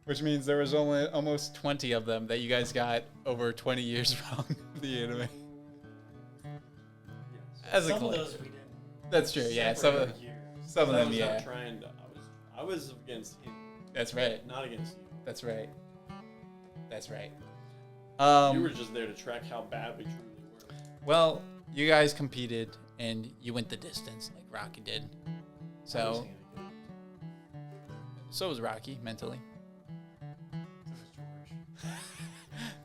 Which means there was only almost 20 of them that you guys got over 20 years wrong. The anime. Yes. As a Some of collector. those we didn't. That's true. Yeah. separate years. Some of I them. was Yeah. not trying to. I was against him, That's right. not against you. That's right. That's right. You were just there to track how bad we truly were. Well, you guys competed and you went the distance like Rocky did. So was Rocky mentally.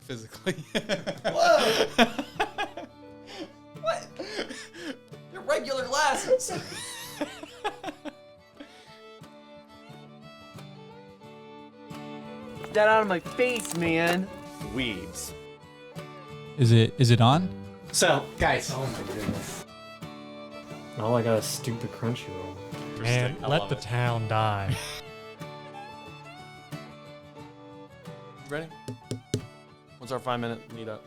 Physically. Whoa! What? They're regular glasses. Get that out of my face, man. Weebs. Is it on? So, guys, Oh my goodness. all I got is stupid Crunchyroll. Man, I let love the it. town die. Ready? What's our 5-minute meetup?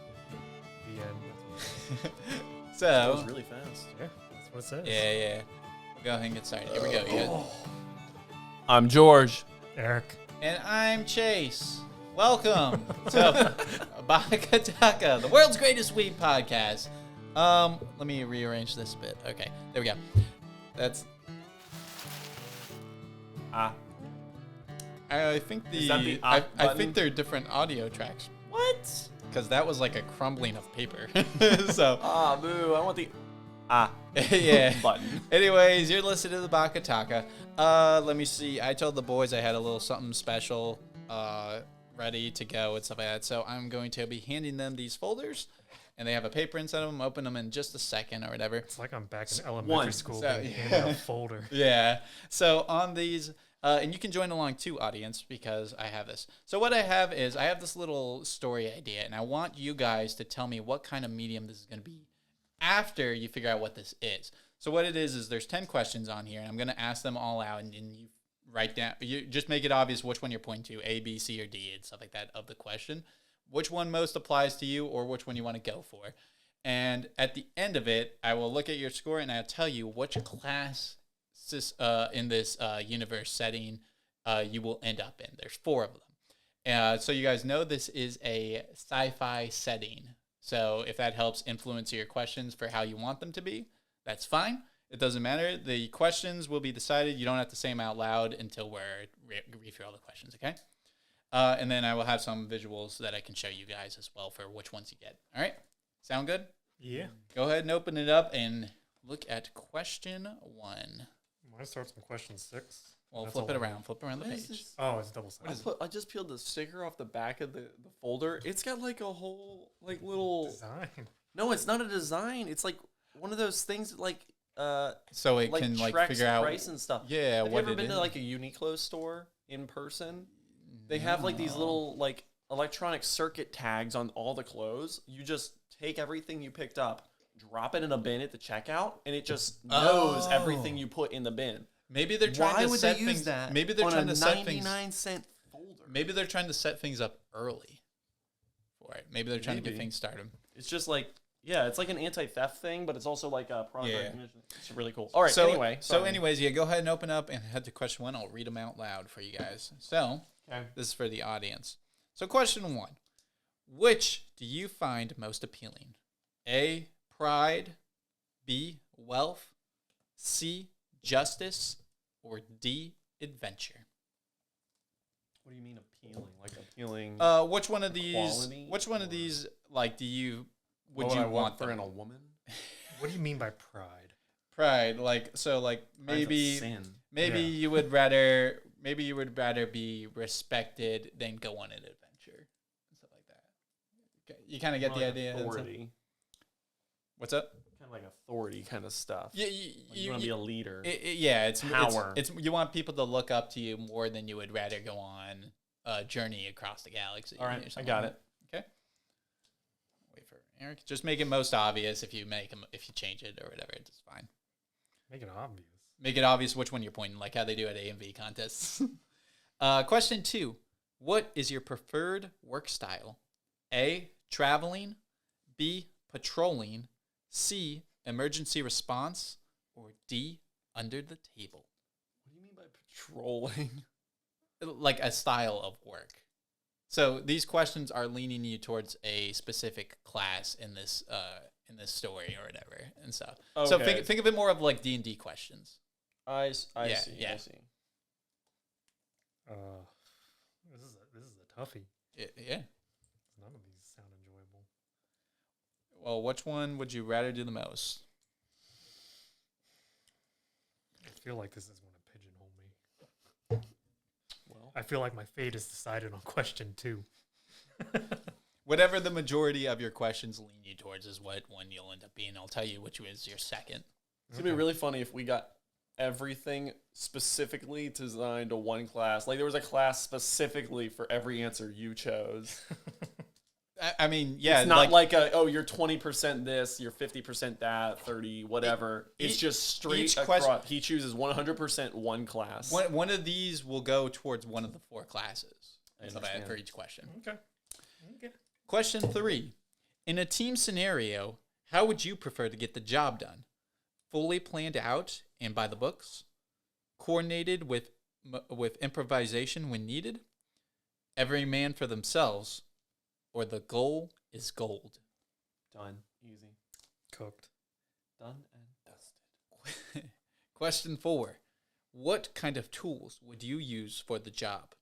The end. That So was really fast. Yeah, that's what it says. yeah. Go ahead and get started. Here we go. Yeah. I'm George. Eric. And I'm Chase. Welcome to BakaTaka, the world's greatest weeb podcast. Let me rearrange this a bit. Okay, there we go. That's. I think Is that the I button? think they're different audio tracks What? because that was like a crumbling of paper. So Ah, boo. I want the yeah. button. Anyways, you're listening to the BakaTaka. Let me see. I told the boys I had a little something special ready to go and stuff like that. So I'm going to be handing them these folders, and they have a paper inside of them. Open them in just a second or whatever. It's like I'm back in elementary school So, being yeah. handed a folder. Yeah. So on these, and you can join along too, audience, because I have this. So what I have is I have this little story idea, and I want you guys to tell me what kind of medium this is going to be after you figure out what this is. So what it is there's 10 questions on here, and I'm going to ask them all out, and you write down, you just make it obvious which one you're pointing to, A, B, C, or D, and stuff like that of the question. Which one most applies to you or which one you want to go for. And at the end of it, I will look at your score and I'll tell you which class in this universe setting you will end up in. There's 4 of them. So you guys know this is a sci-fi setting. So if that helps influence your questions for how you want them to be, that's fine. It doesn't matter. The questions will be decided. You don't have to say them out loud until we're read through all the questions, okay? And then I will have some visuals that I can show you guys as well for which ones you get. All right? Sound good? Yeah. Go ahead and open it up and look at question 1. Mine starts on question 6. Well, That's flip all it I around. know. Flip around the What is page. this? Oh, it's double sided. I just peeled the sticker off the back of the folder. It's got like a whole like little. Design. No, it's not a design. It's like one of those things that, like So it like can like tracks figure out. price and stuff. Yeah, Have you what ever it been is. to like a Uniqlo store in person? They have like these little like electronic circuit tags on all the clothes. You just take everything you picked up, drop it in a bin at the checkout, and it just knows everything you put in the bin. Maybe they're trying Why to would set they use things. that? Maybe they're on trying a to set things. 99-cent folder. Maybe they're trying to set things up early for it. Maybe they're trying to get Maybe. things started. It's just like, yeah, it's like an anti-theft thing, but it's also like a product Yeah. recognition. It's really cool. All right, So anyway. sorry. anyways, yeah, go ahead and open up and head to question 1. I'll read them out loud for you guys. So Okay. this is for the audience. So question 1. Which do you find most appealing? A, pride, B, wealth, C, justice, or D, adventure? What do you mean appealing? Like appealing? Which one of these? Quality Which one of or- these? Like, do you? Would what you I want for them? in a woman? What do you mean by pride? Pride, like so, like Pride's a maybe sin. maybe Yeah. you would rather be respected than go on an adventure, stuff like that. Okay, you kind of get More the like idea. Authority. What's up? Kind of like authority kind of stuff. Yeah, Like you want to be a leader. yeah, it's Power. It's you want people to look up to you more than you would rather go on a journey across the galaxy. All or right, I something got like it. that. Okay. Wait for Eric. Just make it most obvious if you change it or whatever. It's fine. Make it obvious. Make it obvious which one you're pointing, like how they do at AMV contests. Question 2. What is your preferred work style? A, traveling. B, patrolling. C, emergency response. Or D, under the table. What do you mean by patrolling? like a style of work. So these questions are leaning you towards a specific class in this story or whatever and stuff. So Okay. think of it more of like D&D questions. I see. I see. This is a toughie. Yeah. None of these sound enjoyable. Well, which one would you rather do the most? I feel like this is going to pigeonhole me. Well, I feel like my fate is decided on question 2. Whatever the majority of your questions lean you towards is what one you'll end up being. I'll tell you which is your second. it's gonna be really funny if we got everything specifically designed to one class. Like there was a class specifically for every answer you chose. I mean, yeah, It's not like you're 20% this, you're 50% that, 30, whatever. It's just straight each across. question- He chooses 100% one class. one of these will go towards one of the 4 classes I understand. for each question. Okay. Question 3. In a team scenario, how would you prefer to get the job done? Fully planned out and by the books? Coordinated with improvisation when needed? Every man for themselves? Or the goal is gold? Done. Easy. Cooked. Done and dusted. Question 4. What kind of tools would you use for the job?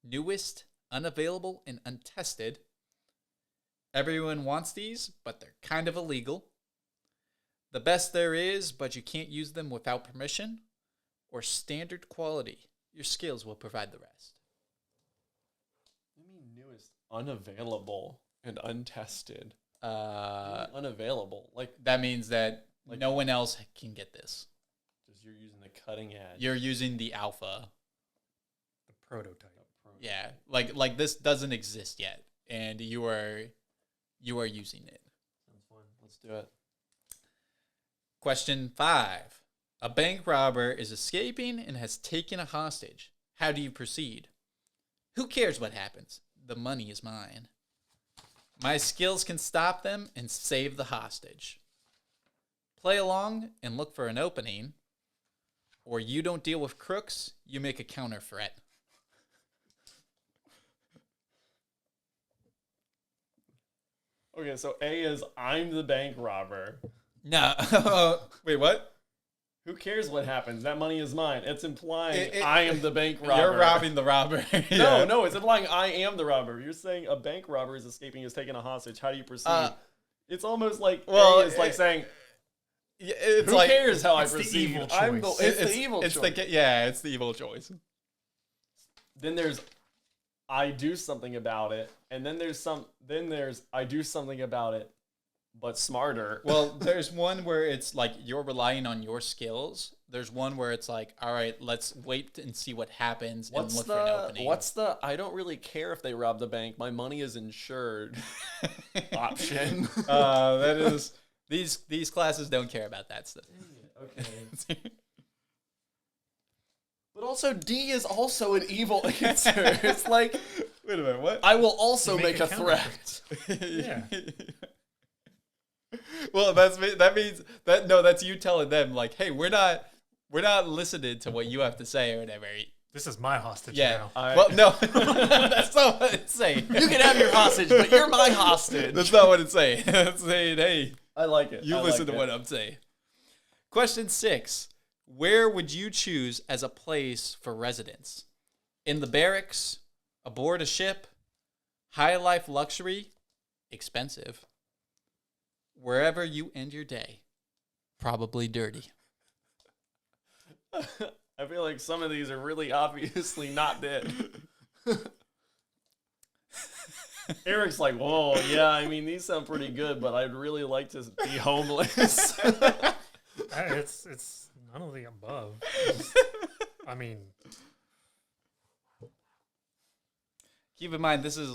Newest, unavailable, and untested? Everyone wants these, but they're kind of illegal. The best there is, but you can't use them without permission. Or standard quality. Your skills will provide the rest. I mean, newest, unavailable and untested. Uh, Unavailable. Like that means that no one else can get this. just you're using the cutting edge. You're using the alpha. The prototype. Yeah, like this doesn't exist yet, and you are using it. Sounds fun. Let's do it. Question 5. A bank robber is escaping and has taken a hostage. How do you proceed? Who cares what happens? The money is mine. My skills can stop them and save the hostage. Play along and look for an opening, or you don't deal with crooks, you make a counter threat. Okay, so A is I'm the bank robber. No. Wait, what? Who cares what happens? That money is mine. It's implying It- I am the bank robber. You're robbing the robber. No, no, it's implying I am the robber. You're saying a bank robber is escaping, is taking a hostage. How do you proceed? It's almost like well, it's like saying, It's who like, cares how I it's the proceed? evil I'm the, choice. it's the evil choice. It's the evil choice. Then there's I do something about it, and then there's I do something about it, but smarter. Well, there's one where it's like you're relying on your skills. There's one where it's like, all right, let's wait and see what happens and look for an opening. What's the I don't really care if they rob the bank. My money is insured option. That is these classes don't care about that stuff. Okay. But also D is also an evil answer. It's like Wait a minute, what? I will also You make make a a threat. Yeah. Well, that means that that's you telling them like, hey, we're not listening to what you have to say or whatever. This is my hostage Yeah. now. Well, no, that's not what it's saying. You can have your hostage, but you're my hostage. That's not what it's saying. It's saying, hey, I like it. you I listen like to it. what I'm saying. Question 6. Where would you choose as a place for residence? In the barracks, aboard a ship, high life luxury, expensive. Wherever you end your day, probably dirty. I feel like some of these are really obviously not it. Eric's like, whoa, yeah, I mean, these sound pretty good, but I'd really like to be homeless. It's none of the above. I mean, Keep in mind, this is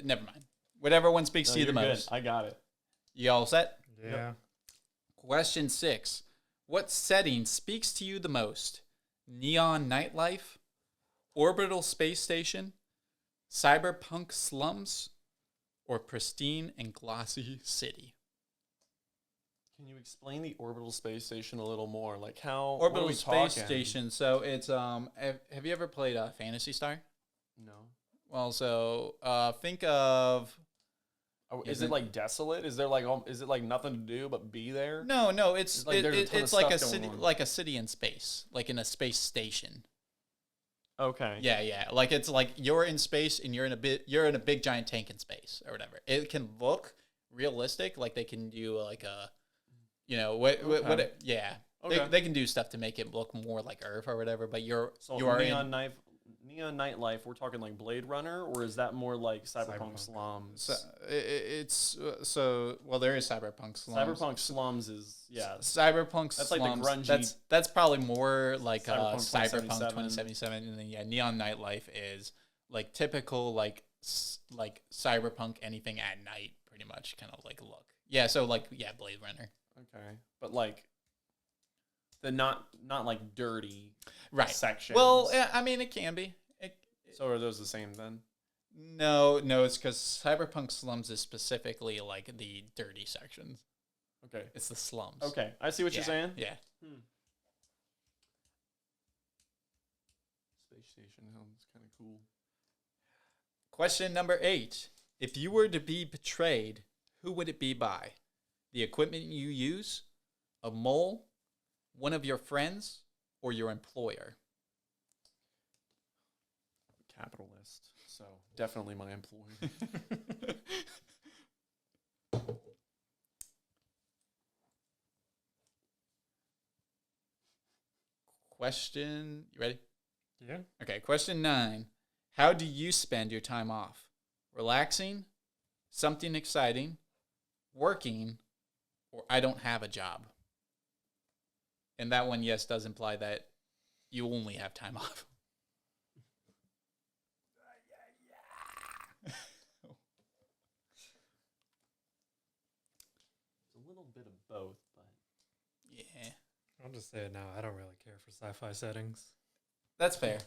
never mind. Whatever one speaks to you the you're good. most. I got it. You all set? yeah. Question 6. What setting speaks to you the most? Neon nightlife? Orbital space station? Cyberpunk slums? Or pristine and glossy city? Can you explain the orbital space station a little more? Like how what are Orbital we space talking? station. So it's have you ever played Phantasy Star? No. Well, so think of Oh, Yeah, is then- it like desolate? Is there like is it like nothing to do but be there? no, it's It's like there's a ton of it's like a stuff going city, on. like a city in space, like in a space station. Okay. Yeah, like it's like you're in space and you're in a big giant tank in space or whatever. It can look realistic, like they can do like a, what Okay. yeah. Okay. They can do stuff to make it look more like Earth or whatever, but you So are neon in. neon nightlife. We're talking like Blade Runner, or is that more like cyberpunk Cyberpunk. slums? Well, there is cyberpunk slums. Cyberpunk slums is Cyberpunk That's like the slums. grungy- That's probably more like Cyberpunk Cyberpunk 2077. 2077, and then Neon Nightlife is like typical like cyberpunk anything at night, pretty much kind of like look. Yeah, so like Blade Runner. Okay, but like the not like dirty Right. sections. Well, yeah, I mean it can be. So are those the same then? No, it's because cyberpunk slums is specifically like the dirty sections. Okay. It's the slums. Okay, I see what Yeah, you're saying. Yeah. Space station sounds kind of cool. Question number 8. If you were to be betrayed, who would it be by? The equipment you use, a mole, one of your friends, or your employer? Capitalist. So definitely my employer. Question, you ready? Yeah. Okay, question 9. How do you spend your time off? Relaxing, something exciting, working, or I don't have a job? And that one, yes, does imply that you only have time off. It's a little bit of both, but Yeah, I'll just say it now. I don't really care for sci-fi settings. that's fair.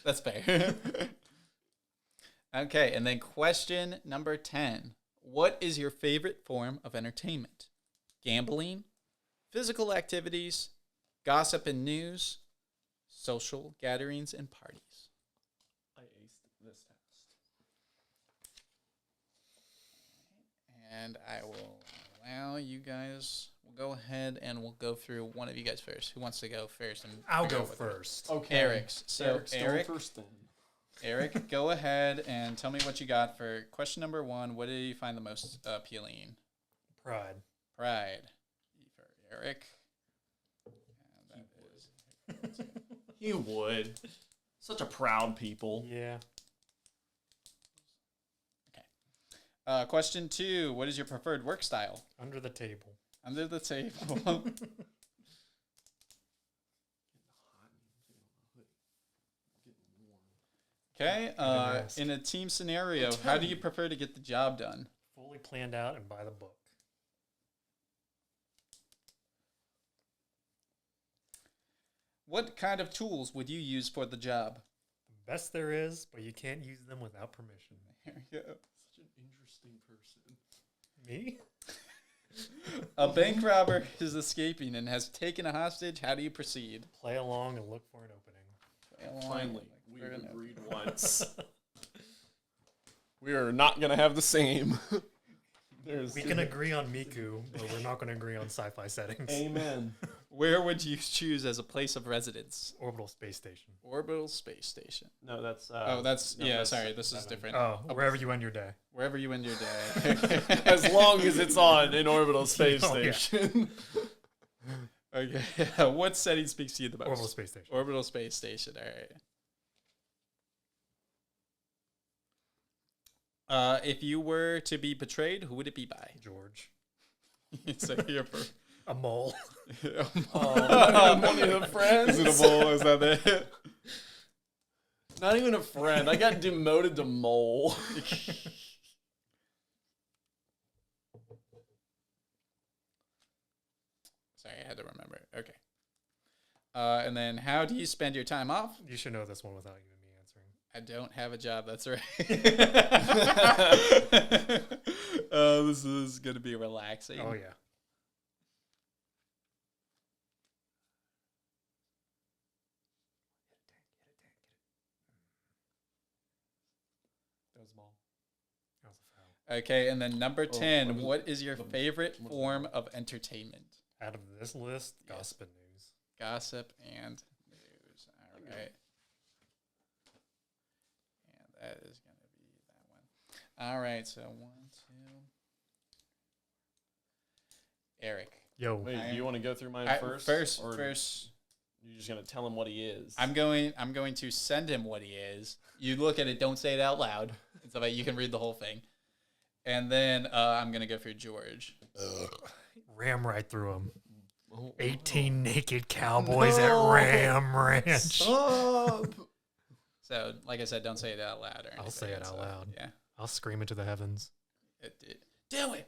That's fair. Okay, and then question number 10. What is your favorite form of entertainment? Gambling, physical activities, gossip and news, social gatherings and parties. I aced this test. And I will allow you guys. We'll go ahead and we'll go through one of you guys first. Who wants to go first? And I'll figure go out what- first. Okay. Eric's. So Eric's going Eric, first then. Eric, go ahead and tell me what you got for question number 1. What did you find the most appealing? Pride. Pride. For Eric. And that is. You would. Such a proud people. Yeah. Question 2. What is your preferred work style? Under the table. Under the table. Okay. ask. In a team scenario, how do you prefer to get the job done? Fully planned out and by the book. What kind of tools would you use for the job? The best there is, but you can't use them without permission. Here we go. Such an interesting person. Me? A bank robber is escaping and has taken a hostage. How do you proceed? Play along and look for an opening. Finally, we Fair enough. agreed once. We are not gonna have the same. We can agree on Miku, but we're not going to agree on sci-fi settings. Amen. Where would you choose as a place of residence? Orbital space station. Orbital space station. No, that's. Oh, that's no, yeah. that's- Sorry, this is different. Oh, wherever you end your day. Wherever you end your day. As long as it's on an orbital space Oh, yeah. station. Okay. What setting speaks to you the most? Orbital space station. Orbital space station. All right. If you were to be betrayed, who would it be by? George. So here for A mole. One of the friends. Is it a mole? Is that it? Not even a friend. I got demoted to mole. Sorry, I had to remember it. Okay. And then, how do you spend your time off? You should know this one without even me answering. I don't have a job. That's right. this is gonna be relaxing. Oh yeah. That was ball. That was a foul. Okay, and then number 10. what is- What is your favorite form of entertainment? Out of this list, Yes. gossip and news. Gossip and news. All right. And that is going to be that one. All right, so 1, 2. Eric. Yo, Wait, do you want to go through mine first? First, or you're just gonna tell him what he is? I'm going to send him what he is. You look at it, don't say it out loud. So that you can read the whole thing. And then I'm going to go for George. ram right through him. Oh, 18 naked cowboys at Ram Ranch. Stop! So, like I said, don't say it out loud. Or I'll say it out loud. Yeah. I'll scream into the heavens. Do it.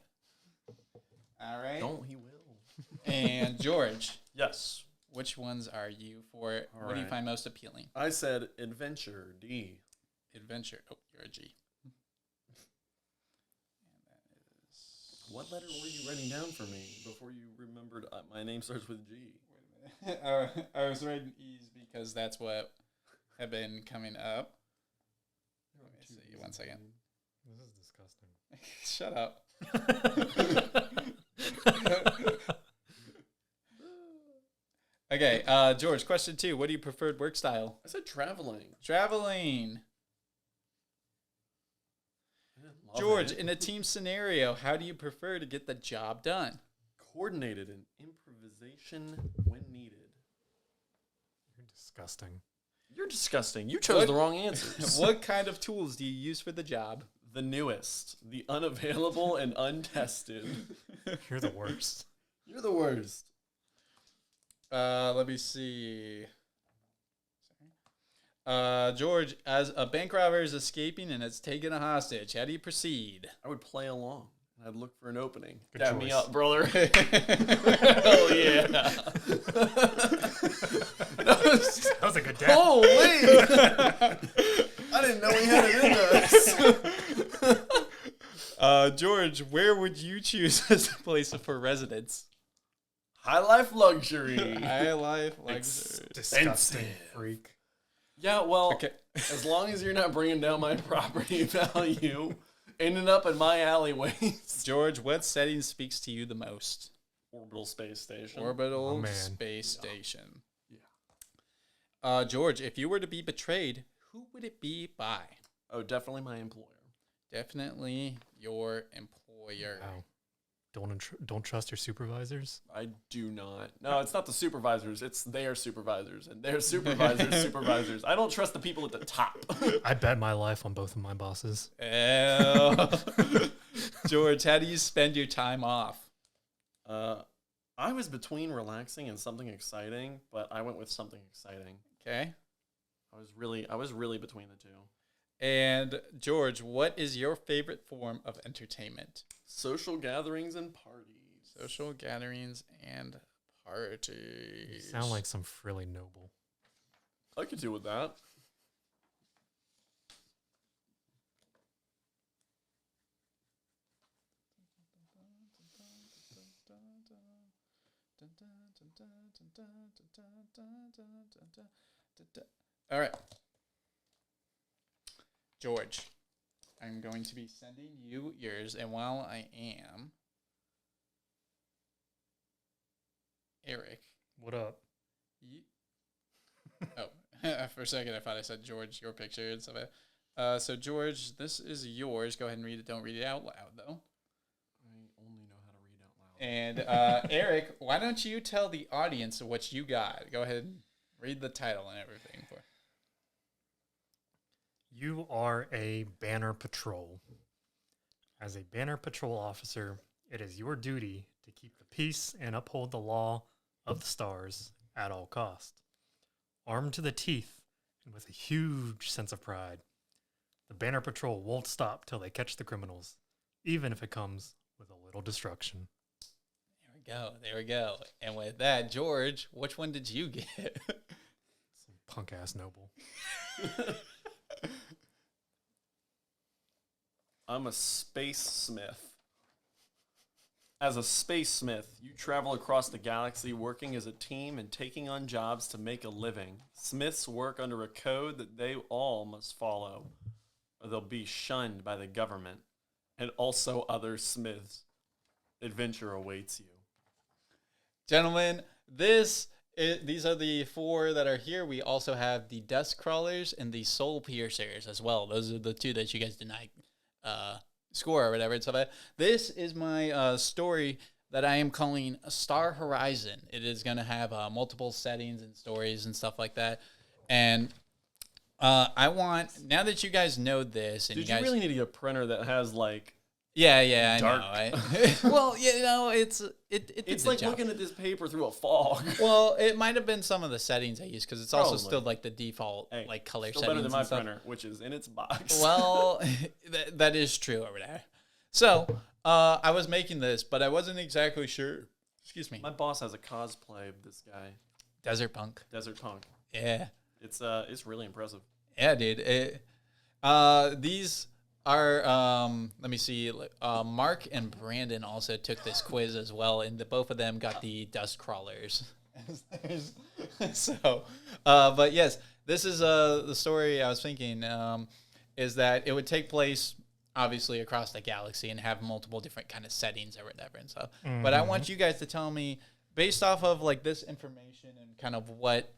All right. Don't, he will. And George, Yes. which ones are you for? All What do you right. find most appealing? I said adventure, D. Adventure. Oh, you're a G. What letter were you writing down for me before you remembered my name starts with G? Wait a minute. I was writing E's because that's what had been coming up. Let me see. 1 second. This is disgusting. Shut up. Okay, George, question 2. What do you preferred work style? I said traveling. Traveling. Love George, it. in a team scenario, how do you prefer to get the job done? Coordinated and improvisation when needed. You're disgusting. You're disgusting. You chose What- the wrong answers. What kind of tools do you use for the job? The newest, the unavailable and untested. You're the worst. You're the worst. Let me see. George, as a bank robber is escaping and has taken a hostage, how do you proceed? I would play along. I'd look for an opening. Good Dab me choice. up, brother. Hell yeah. That was a good dad. Holy! I didn't know we had it in us. George, where would you choose as a place for residence? High life luxury. High life luxury. Disgusting freak. Yeah, well, Okay. as long as you're not bringing down my property value, ending up in my alleyways. George, what setting speaks to you the most? Orbital space station. Orbital Oh, man. space station. Yeah. George, if you were to be betrayed, who would it be by? Oh, definitely my employer. Definitely your employer. Wow. Don't trust your supervisors. I do not. No, it's not the supervisors. It's their supervisors and their supervisors' supervisors. I don't trust the people at the top. I bet my life on both of my bosses. Ew. George, how do you spend your time off? I was between relaxing and something exciting, but I went with something exciting. Okay. I was really between the two. And George, what is your favorite form of entertainment? Social gatherings and parties. Social gatherings and You parties. sound like some frilly noble. I could do with that. All right. George, I'm going to be sending you yours, and while I am, Eric. What up? Oh, for a second I thought I said George, your picture and stuff. So George, this is yours. Go ahead and read it. Don't read it out loud, though. I only know how to read out loud. And Eric, why don't you tell the audience what you got? Go ahead and read the title and everything for. You are a banner patrol. As a banner patrol officer, it is your duty to keep the peace and uphold the law of the stars at all cost. Armed to the teeth and with a huge sense of pride, the banner patrol won't stop till they catch the criminals, even if it comes with a little destruction. There we go. There we go. And with that, George, which one did you get? Some punk-ass noble. I'm a space smith. As a space smith, you travel across the galaxy working as a team and taking on jobs to make a living. Smiths work under a code that they all must follow, or they'll be shunned by the government and also other smiths. Adventure awaits you. Gentlemen, these are the 4 that are here. We also have the Dust Crawlers and the Soul Piercers as well. Those are the 2 that you guys did not score or whatever. And so this is my story that I am calling Star Horizon. It is going to have multiple settings and stories and stuff like that. And I want, now that you guys know this, and Dude, you guys really need to get a printer that has like yeah, dark. I know. Well, it's It's like looking at this paper through a fog. Well, it might have been some of the settings I used because it's also Probably. still like the default Hey, like color still settings. better than my and stuff. printer, which is in its box. Well, that is true over there. So I was making this, but I wasn't exactly sure. Excuse me. My boss has a cosplay of this guy, Desert Punk. Desert Punk. Yeah. It's really impressive. Yeah, dude. These are let me see. Mark and Brandon also took this quiz as well, and both of them got the Dust Crawlers. So, but yes, this is the story I was thinking is that it would take place obviously across the galaxy and have multiple different kind of settings or whatever and stuff. Mm-hmm. But I want you guys to tell me based off of like this information and kind of what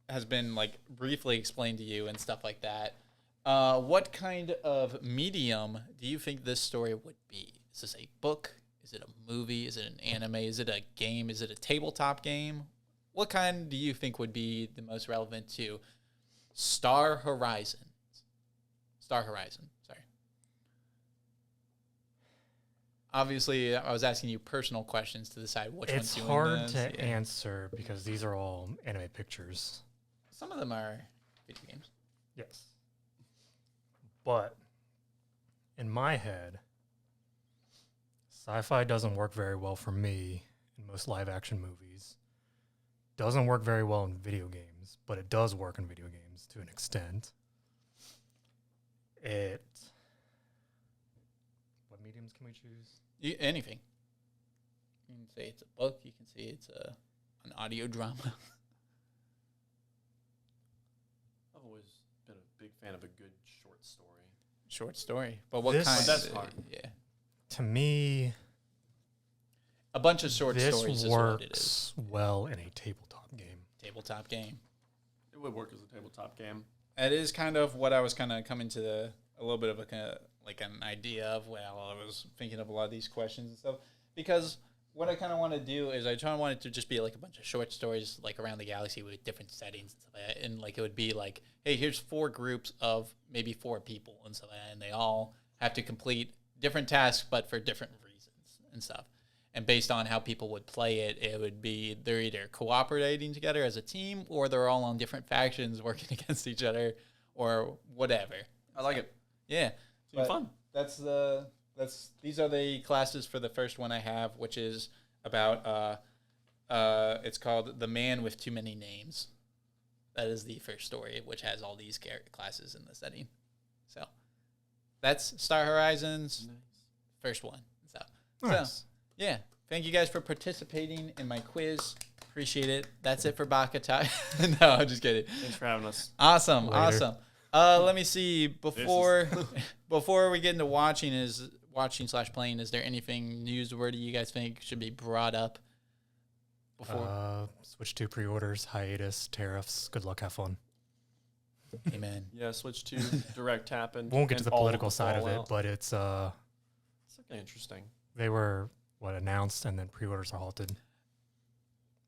has been like briefly explained to you and stuff like that. What kind of medium do you think this story would be? Is this a book? Is it a movie? Is it an anime? Is it a game? Is it a tabletop game? What kind do you think would be the most relevant to Star Horizon? Star Horizon, sorry. Obviously, I was asking you personal questions to decide which It's one's doing hard this. to Yeah. answer because these are all anime pictures. Some of them are video games. Yes. But in my head, sci-fi doesn't work very well for me in most live action movies. Doesn't work very well in video games, but it does work in video games to an extent. What mediums can we choose? Anything. You can say it's a book. You can say it's an audio drama. I've always been a big fan of a good short story. Short story. But what This- kind? But that's hard. Yeah. To me, A bunch of short this stories is what it is. works well in a tabletop game. Tabletop game. It would work as a tabletop game. It is kind of what I was kind of coming to a little bit of a kind of like an idea of while I was thinking of a lot of these questions and stuff. Because what I kind of want to do is I want it to just be like a bunch of short stories like around the galaxy with different settings and stuff like that. And like it would be like, hey, here's 4 groups of maybe 4 people and stuff like that, and they all have to complete different tasks but for different reasons and stuff. And based on how people would play it, it would be they're either cooperating together as a team or they're all on different factions working against each other or whatever. I like it. Yeah. It's been fun. These are the classes for the first one I have, which is about it's called The Man with Too Many Names. That is the first story, which has all these classes in the setting. So that's Star Horizon's first one. So Nice. yeah, thank you guys for participating in my quiz. Appreciate it. That's it for BakaTaka. No, I'm just kidding. Thanks for having us. Awesome, Later. awesome. Let me see. Before we get into watching/playing, is there anything newsworthy you guys think should be brought up before? Switch to pre-orders, hiatus, tariffs. Good luck, have fun. Amen. Yeah, switch to direct tap and Won't get to and the all political the side of it, fallout. but it's It's okay, interesting. they were announced and then pre-orders are halted.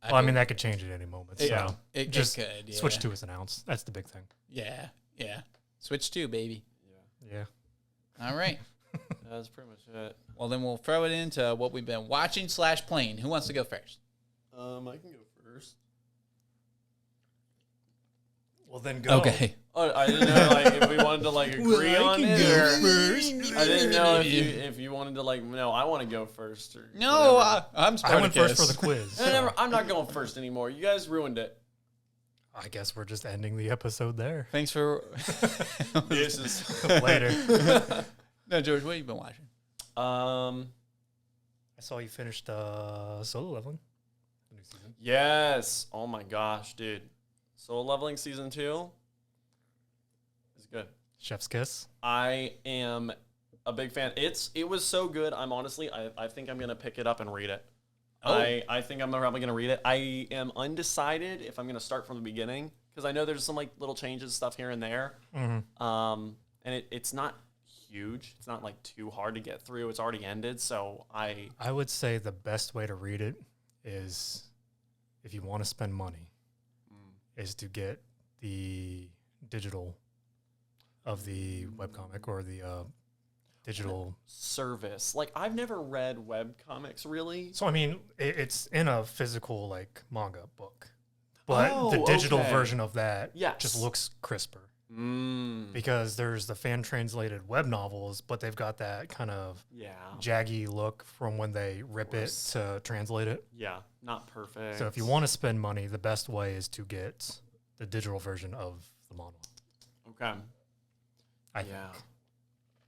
Well, I mean that could change at any moment. Yeah. So it just could. Yeah. switch to is announced. That's the big thing. Yeah, yeah. Switch to, baby. Yeah, Yeah. All right. that's pretty much it. Well, then we'll throw it into what we've been watching/playing. Who wants to go first? I can go first. Well then go. Okay. Oh, I didn't know like if we wanted to like agree on it. Or I didn't know if you wanted to like no, I want to go first or No, whatever. I'm I went first Spartacus. for the quiz. No, never, I'm not going first anymore. You guys ruined it. I guess we're just ending the episode there. Thanks for This is Later. No, George, what have you been watching? I saw you finished Solo Leveling, the new season. Yes. Oh my gosh, dude. Solo Leveling season 2 is good. Chef's kiss. I am a big fan. It was so good. I think I'm gonna pick it up and read it. Oh. I think I'm probably gonna read it. I am undecided if I'm gonna start from the beginning because I know there's some like little changes, stuff here and there. And it's not huge. It's not like too hard to get through. It's already ended, so I would say the best way to read it is, if you want to spend money, is to get the digital of the webcomic or the digital service. Like I've never read webcomics really. So I mean, it's in a physical like manga book, but Oh, the digital okay. version of that Yes. just looks crisper Mm. because there's the fan translated web novels, but they've got that kind of Yeah. jaggy look from when they rip it course. to translate it. Yeah. Not perfect. So if you want to spend money, the best way is to get the digital version of the manga. Okay. I Yeah.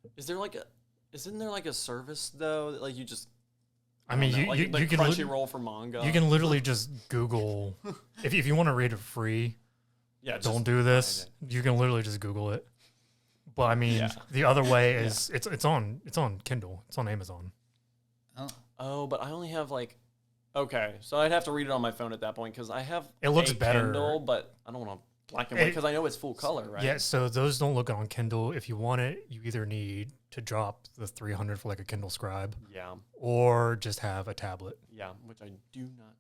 think. Isn't there like a service though that like you just I mean, don't know, you like can Crunchyroll for manga. you can literally just Google if you want to read it free. yeah, Don't do this. You can literally just Google it. But I mean, Yeah. the other way is it's on Kindle. It's on Amazon. Oh. Oh, but I only have like okay, so I'd have to read it on my phone at that point because I have It looks a better. Kindle, but I don't want to black and white It- because I know it's full color, right? Yeah, so those don't look on Kindle. If you want it, you either need to drop the 300 for like a Kindle Scribe Yeah, or just have a tablet. yeah, which I do not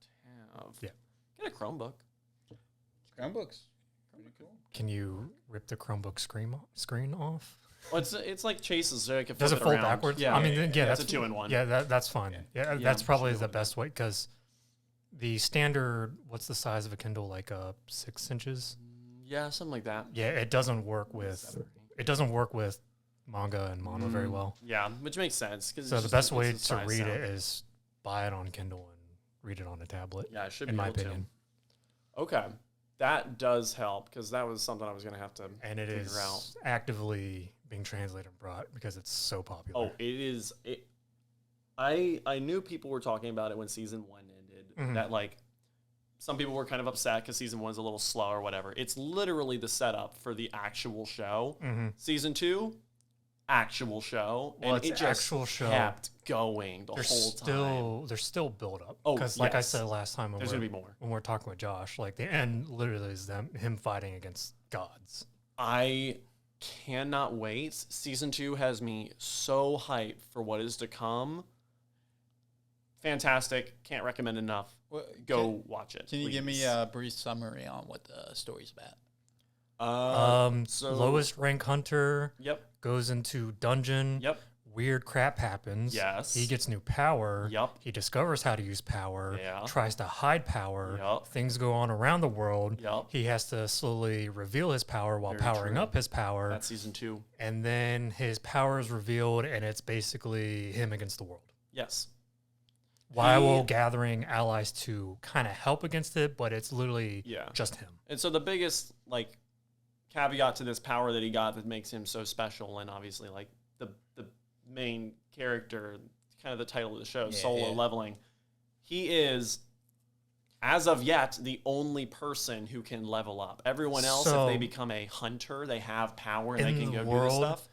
have. Yeah. Get a Chromebook. Chromebooks. Pretty cool. Can you rip the Chromebook screen off? Well, it's like Chase's, so I can Does flip it fold around. backwards? Yeah, I mean, yeah, it's that's a 2-in-1. Yeah, that's fine. Yeah, that's Yeah, probably it's a the best way because the standard, what's the size of a Kindle? Like 6 inches? Yeah, something like that. Yeah, it doesn't work with manga and mono very well. Yeah, which makes sense. So the best way to read it is buy it on Kindle and read it on a tablet. Yeah, I should in be my able opinion. to. Okay, that does help because that was something I was gonna have to And it figure is out. actively being translated and brought because it's so popular. Oh, it is. I knew people were talking about it when season 1 ended. Mhm. That like some people were kind of upset because season 1's a little slow or whatever. It's literally the setup for the actual show. Mhm. Season 2, actual show, Well, and it's it just actual show. kept going the whole time. There's still build up. Oh, because like I yes. said last time There's gonna be more. when we're talking with Josh, like the end literally is him fighting against gods. I cannot wait. Season 2 has me so hyped for what is to come. Fantastic. Can't recommend enough. Go watch it. Can you give me please. a brief summary on what the story's about? So Lowest rank hunter Yep. goes into dungeon. Yep. Weird crap happens. Yes. He gets new power. Yep. He discovers how to use power. Yeah. Tries to hide power. Yep. Things go on around the world. Yep. He has to slowly reveal his power while Very powering true. up his power. That's season 2. And then his power is revealed, and it's basically him against the world. Yes. While gathering allies to kind of help against it, but it's literally Yeah. just him. And so the biggest like caveat to this power that he got that makes him so special, and obviously like the main character, kind of the title of the show, Solo Leveling. He is, as of yet, the only person who can level up. Everyone else, if they become a hunter, they have power and they in can the go do world, this stuff.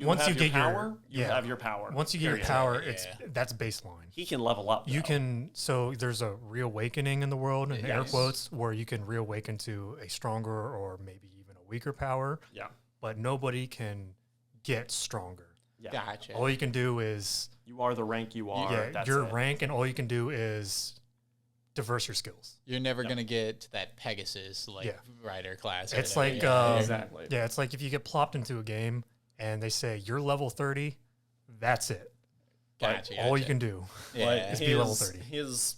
once have you your get your- power, you yeah. have your power. Once you get your period. power, Yeah. that's baseline. He can level up. You though. can, so there's a reawakening in the world, in air Yes. quotes, where you can reawaken to a stronger or maybe even a weaker power, Yeah. but nobody can get stronger. Yeah. Gotcha. All you can do is, You are the rank you are. yeah, That's your it. rank, and all you can do is diverse your skills. You're never gonna get to that Pegasus like Yeah. rider class. or It's whatever. like, Yeah, Exactly. Yeah, it's like if you get plopped into a game and they say you're level 30, that's it. gotcha. All you gotcha. can do. Yeah. Is be level 30. His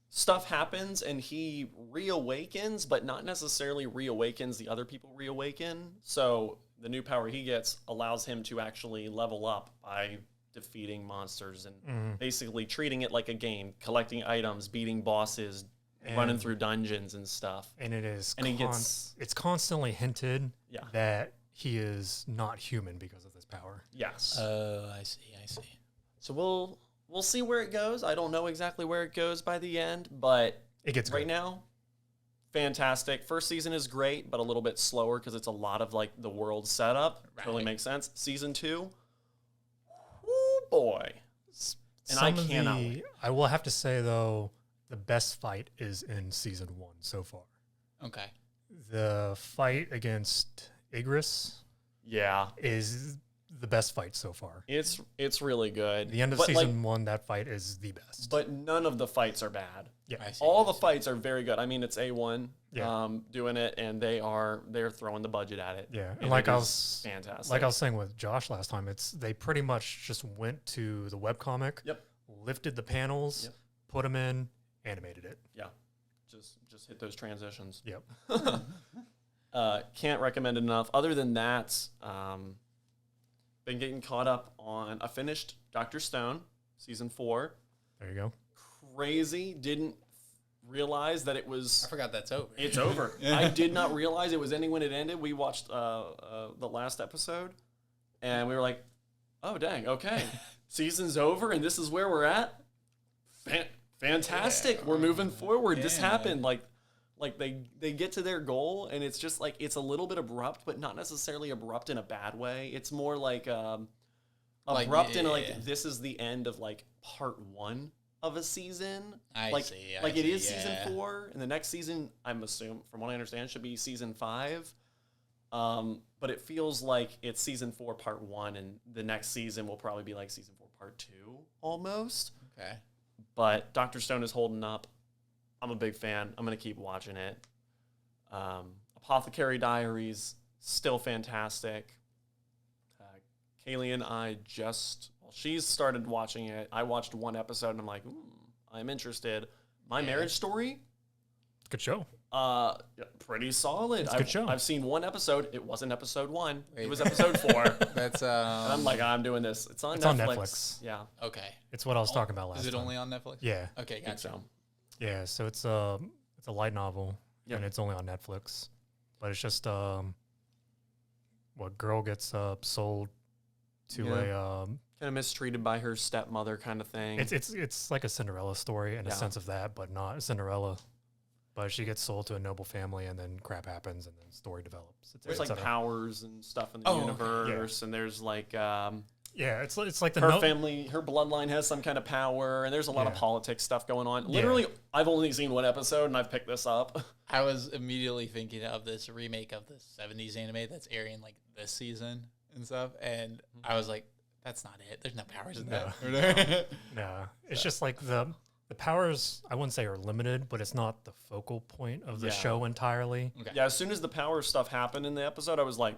stuff happens and he reawakens, but not necessarily reawakens the other people reawaken. So the new power he gets allows him to actually level up by defeating monsters and Mm-hmm. basically treating it like a game, collecting items, beating bosses, running And- through dungeons and stuff. And it is And he gets- it's constantly hinted Yeah. that he is not human because of this power. Yes. Oh, I see. I see. So we'll we'll see where it goes. I don't know exactly where it goes by the end, but It gets right good. now, fantastic. First season is great, but a little bit slower because it's a lot of like the world setup. Totally Right. makes sense. Season 2, oh boy. And I Some of cannot wait. I will have to say though, the best fight is in season 1 so far. Okay. The fight against Igris Yeah, is the best fight so far. it's really good. The end of But, season 1, that fight is the best. but none of the fights are bad. yeah, I see. All the fights are very good. I mean, it's A1 Yeah. doing it, and they're throwing the budget at it. yeah. And And like it I is was fantastic. like I was saying with Josh last time, they pretty much just went to the webcomic, Yep. lifted the panels, Yep. put them in, animated it. Yeah, just hit those transitions. Yep. Can't recommend it enough. Other than that, been getting caught up on. I finished Dr. Stone season 4. There you go. Crazy. Didn't realize that it was. I forgot that's over. It's over. I did not realize it was ending when it ended. We watched the last episode, and we were like, "Oh dang, okay, season's over, and this is where we're at. Fantastic. Yeah. We're moving forward. This Yeah. happened. Like they get to their goal, and it's just like it's a little bit abrupt, but not necessarily abrupt in a bad way. It's more like Like, abrupt in yeah. like this is the end of like part 1 of a season. I like, see, I Like it see, is season yeah. 4, and the next season, I'm assuming, from what I understand, should be season 5. But it feels like it's season 4 part 1, and the next season will probably be like season 4 part 2 almost. Okay. But Dr. Stone is holding up. I'm a big fan. I'm gonna keep watching it. Apothecary Diaries, still fantastic. Kaylee and I she's started watching it. I watched 1 episode and I'm like, I'm interested. My Marriage Story, Good show. yeah, pretty solid. It's a good show. I've seen 1 episode. It wasn't episode 1. Wait. It was episode 4. And That's I'm like, I'm doing this. It's on It's on Netflix. Netflix. Yeah, okay. It's what I was talking about last Is it time. only on Netflix? Yeah. Okay, I think gotcha. so. Yeah, so it's a light novel, Yep. and it's only on Netflix. But it's just what girl gets sold to a Kind of mistreated by her stepmother, kind of thing. it's like a Cinderella story in Yeah. a sense of that, but not Cinderella. But she gets sold to a noble family, and then crap happens, and then the story develops. There's like etc. powers and stuff in the Oh, okay. universe, and there's like Yeah, it's like the her no- family, her bloodline has some kind of power, and there's a lot of Yeah. politics stuff going on. Yeah. Literally, I've only seen 1 episode, and I've picked this up. I was immediately thinking of this remake of the 70s anime that's airing like this season and stuff, and I was like, that's not it. There's no powers in that. No, it's just like the powers. I wouldn't say are limited, but it's not the focal point of the Yeah. show entirely. Okay. Yeah, as soon as the power stuff happened in the episode, I was like,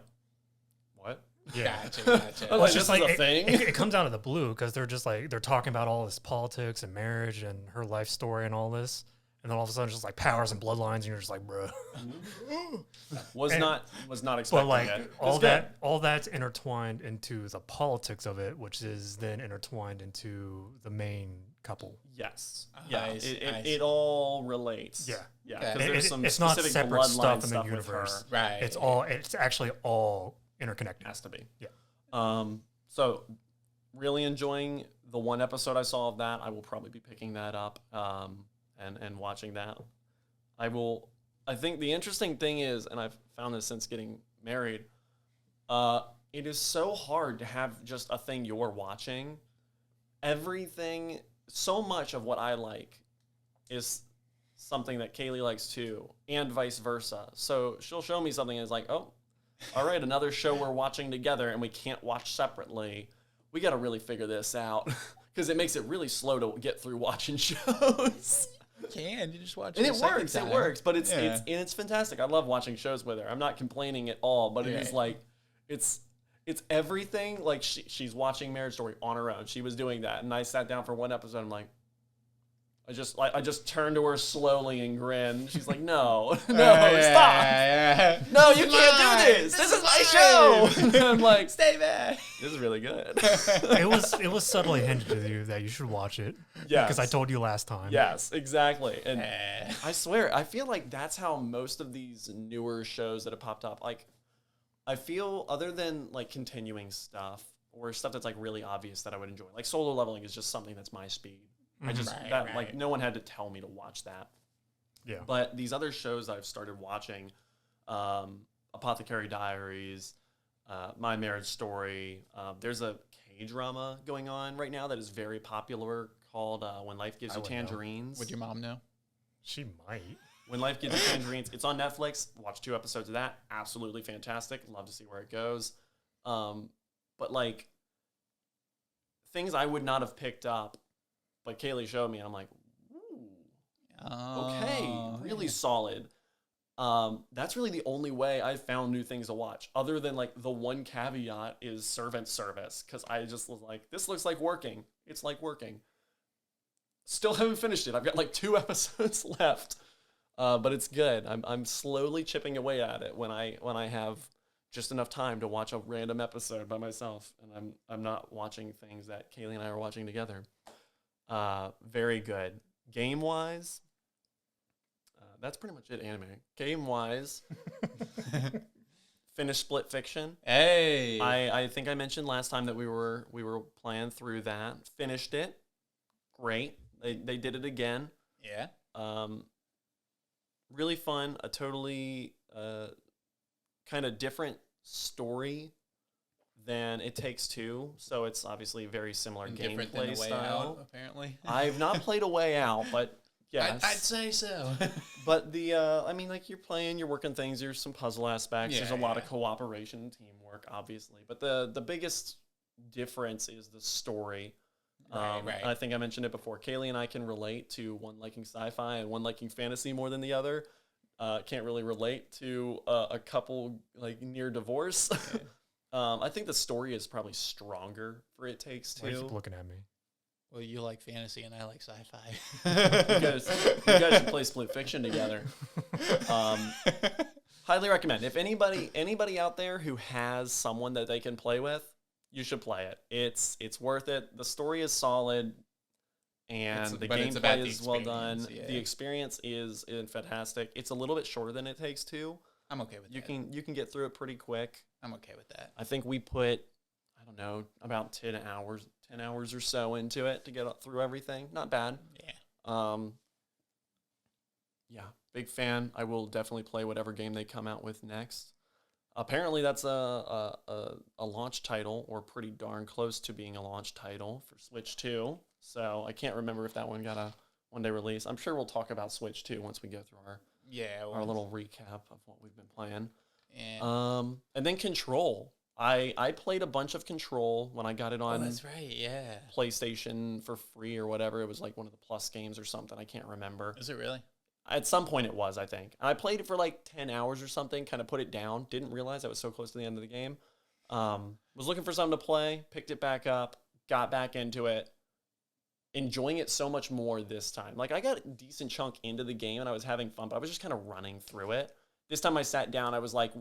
what? Yeah. Gotcha. Oh, Well, like, it's just this is like a thing? it comes out of the blue because they're just like they're talking about all this politics and marriage and her life story and all this, and then all of a sudden it's just like powers and bloodlines, and you're just like, bro. Was And- not But expecting like it. It all was that, all that's intertwined into the politics of it, which is then intertwined into the main couple. good. Yes. I Yeah. see, It, I it, see. it all relates. Yeah. Yeah. Okay. Because there's some It's not specific separate bloodline stuff in the stuff with her. universe. Right. It's actually all interconnected. Has to be. Yeah. So really enjoying the 1 episode I saw of that. I will probably be picking that up and watching that. I think the interesting thing is, and I've found this since getting married, it is so hard to have just a thing you're watching. Everything, so much of what I like is something that Kaylee likes too, and vice versa. So she'll show me something and it's like, oh, all right, another show we're watching together and we can't watch separately. We got to really figure this out because it makes it really slow to get through watching shows. You can. You just watch And it it a second works. It time. works, but it's Yeah. it's fantastic. I love watching shows with her. I'm not complaining at all, but it is Right. like it's everything. Like she's watching Marriage Story on her own. She was doing that, and I sat down for 1 episode. I'm like, I just turned to her slowly and grinned. She's like, no, no, stop. Yeah. No, you can't do this. This is my show. I'm like, Stay back. this is really good. it was subtly hinted to you that you should watch it. Yes. Because I told you last time. Yes, exactly. And Eh. I swear, I feel like that's how most of these newer shows that have popped up, like, I feel other than like continuing stuff, or stuff that's like really obvious that I would enjoy. Like Solo Leveling is just something that's my speed. I just Right. like no one had to tell me to watch that. Yeah. But these other shows I've started watching, Apothecary Diaries, My Marriage Story. There's a K-drama going on right now that is very popular called When Life Gives I You would know. Tangerines. Would your mom know? She might. When Life Gives You Tangerines. It's on Netflix. Watch 2 episodes of that. Absolutely fantastic. Love to see where it goes. But like things I would not have picked up, but Kaylee showed me, and I'm like, ooh, okay, really solid. That's really the only way I've found new things to watch, other than like the one caveat is Servant Service, because I just was like, this looks like working. It's like working. Still haven't finished it. I've got like 2 episodes left, but it's good. I'm slowly chipping away at it when I have just enough time to watch a random episode by myself, and I'm not watching things that Kaylee and I are watching together. Very good. Game-wise, that's pretty much it, anime. Game-wise, finished Split Fiction. Hey. I think I mentioned last time that we were playing through that. Finished it. Great. They did it again. Yeah. Really fun. A totally kind of different story than It Takes Two. So it's obviously very similar And different than gameplay the way style. out, apparently. I've not played A Way Out, but yes. I'd say so. But the, I mean, like you're working things. There's some puzzle aspects. There's a lot of cooperation and teamwork, obviously. But the biggest difference is the story. Right. I think I mentioned it before. Kaylee and I can relate to one liking sci-fi and one liking fantasy more than the other. Can't really relate to a couple like near divorce. I think the story is probably stronger for It Takes Why do you Two. keep looking at me? Well, you like fantasy and I like sci-fi. You guys should play Split Fiction together. Highly recommend. If anybody out there who has someone that they can play with, you should play it. It's worth it. The story is solid, and the gameplay is well done. Yeah. The experience is fantastic. It's a little bit shorter than It Takes Two. I'm okay with that. You can get through it pretty quick. I'm okay with that. I think we put, I don't know, about 10 hours or so into it to get through everything. Not bad. Yeah. Yeah, big fan. I will definitely play whatever game they come out with next. Apparently, that's a launch title, or pretty darn close to being a launch title for Switch 2. So I can't remember if that one got a one-day release. I'm sure we'll talk about Switch 2 once we go through our little recap of what we've been playing. And then Control. I played a bunch of Control when I got it on that's right. Yeah. PlayStation for free or whatever. It was like one of the Plus games or something. I can't remember. Is it really? At some point it was, I think. And I played it for like 10 hours or something, kind of put it down. Didn't realize I was so close to the end of the game. Was looking for something to play, picked it back up, got back into it. Enjoying it so much more this time. Like, I got a decent chunk into the game and I was having fun, but I was just kind of running through it. This time I sat down, I was like,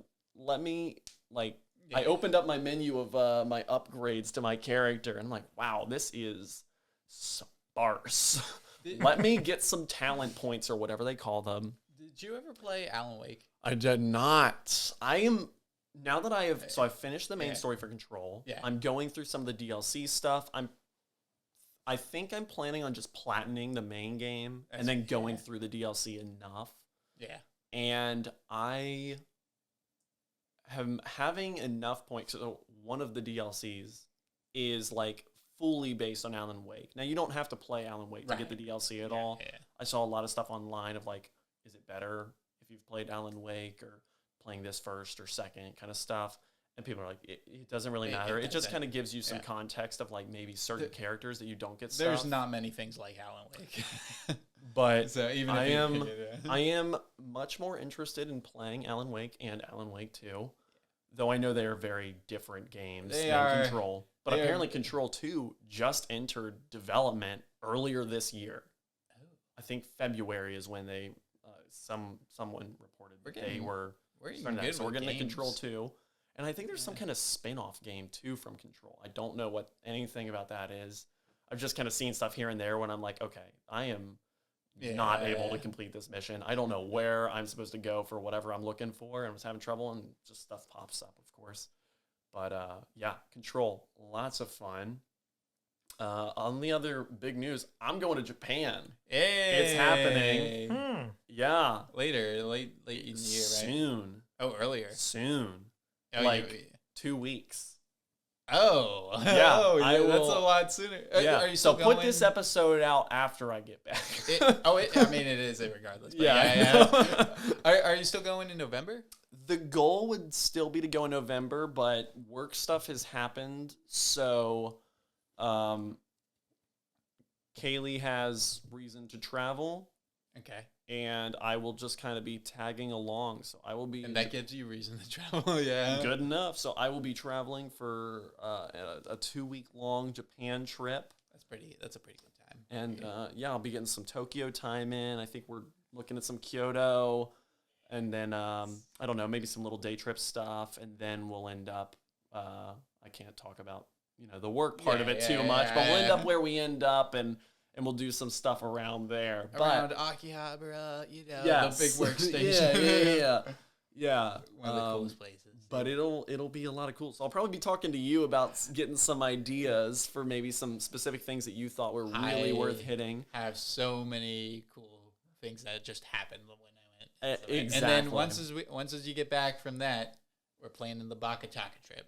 I opened up my menu of my upgrades to my character, and I'm like, wow, this is sparse. Let me get some talent points or whatever they call them. Did you ever play Alan Wake? I did not. Now that I finished the main story for Control. Yeah. I'm going through some of the DLC stuff. I think I'm planning on just platining the main game and then going through the DLC enough. Yeah. And I am having enough points. So one of the DLCs is like fully based on Alan Wake. Now, you don't have to play Alan Wake to get the DLC at all. Yeah. I saw a lot of stuff online of like, is it better if you've played Alan Wake or playing this first or second kind of stuff? And people are like, it doesn't really matter. It just kind of gives you some context of like maybe certain characters that you don't get stuff. There's not many things like Alan Wake. But So even I if I am much more interested in playing Alan Wake and Alan Wake 2, though I know they are very different games than Control. But apparently Control 2 just entered development earlier this year. Oh. I think February is when they someone reported that they were starting that. So we're getting a Control 2. And I think there's some kind of spin-off game too from Control. I don't know what anything about that is. I've just kind of seen stuff here and there when I'm like, okay, I am not able to complete this mission. I don't know where I'm supposed to go for whatever I'm looking for, and I was having trouble, and just stuff pops up, of course. But yeah, Control, lots of fun. On the other big news, I'm going to Japan. Hey, It's happening. Yeah, late in the year, right? soon. Oh, earlier. Soon. Oh, Like 2 weeks. Oh, Yeah, oh, I that's will- a lot sooner. Yeah. Are you So still put going? this episode out after I get back. I mean, it is regardless. But Yeah, yeah. Are you still going in November? The goal would still be to go in November, but work stuff has happened. So Kaylee has reason to travel, Okay. and I will just kind of be tagging along. So I will be And that gives you reason to travel, yeah. good enough. So I will be traveling for a 2-week-long Japan trip. That's a pretty good time. And yeah, I'll be getting some Tokyo time in. I think we're looking at some Kyoto. And then, I don't know, maybe some little day trip stuff. And then we'll end up, I can't talk about, the work part of it too much. But we'll end up where we end up, and we'll do some stuff around there. Around Akihabara, Yes. the big workstation. Yeah. One of the coolest places. But it'll be a lot of cool. So I'll probably be talking to you about getting some ideas for maybe some specific things that you thought were really worth hitting. I have so many cool things that just happened when I went. Exactly. And then once as you get back from that, we're planning the BakaTaka trip.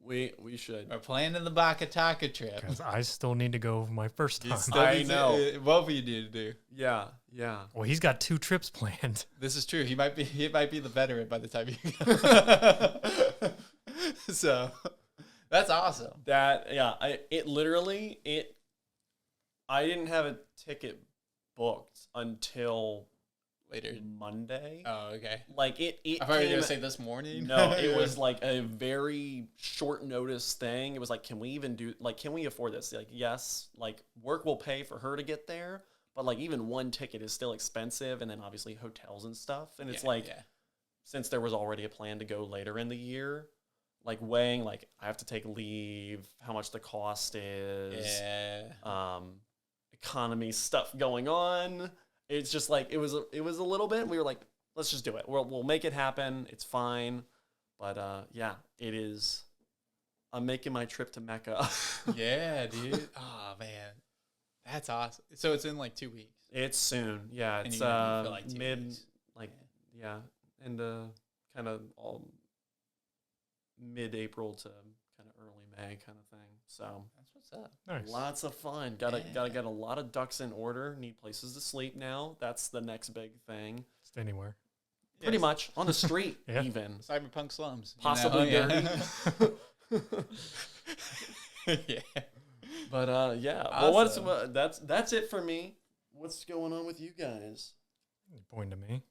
We should. We're planning the BakaTaka trip. Because I still need to go my first time. I know. Both of you need to do. Yeah. Well, he's got 2 trips planned. This is true. He might be the veteran by the time you go. So that's awesome. I didn't have a ticket booked until Later. Monday. Oh, okay. Like it I thought you were came- gonna say this morning. No, it was like a very short notice thing. It was like, can we afford this? Like, yes, like work will pay for her to get there, but like even one ticket is still expensive, and then obviously hotels and stuff. And it's since there was already a plan to go later in the year, like weighing like I have to take leave, how much the cost is, economy stuff going on. It's just like it was a little bit. We were like, let's just do it. We'll make it happen. It's fine. But yeah, it is. I'm making my trip to Mecca. Yeah, dude. Oh man, that's awesome. So it's in like 2 weeks. It's soon. Yeah, And it's you're gonna be for, like, 2 mid, weeks. like yeah, and kind of all mid-April to kind of early May kind of thing. So That's what's up. Nice. lots of fun. Gotta get a lot of ducks in order. Need places to sleep now. That's the next big thing. Stay anywhere. Pretty much on the street, Yeah. even Cyberpunk slums. possibly dirty. Yeah. But yeah. Awesome. Well, that's it for me. What's going on with you guys? You're pointing to me.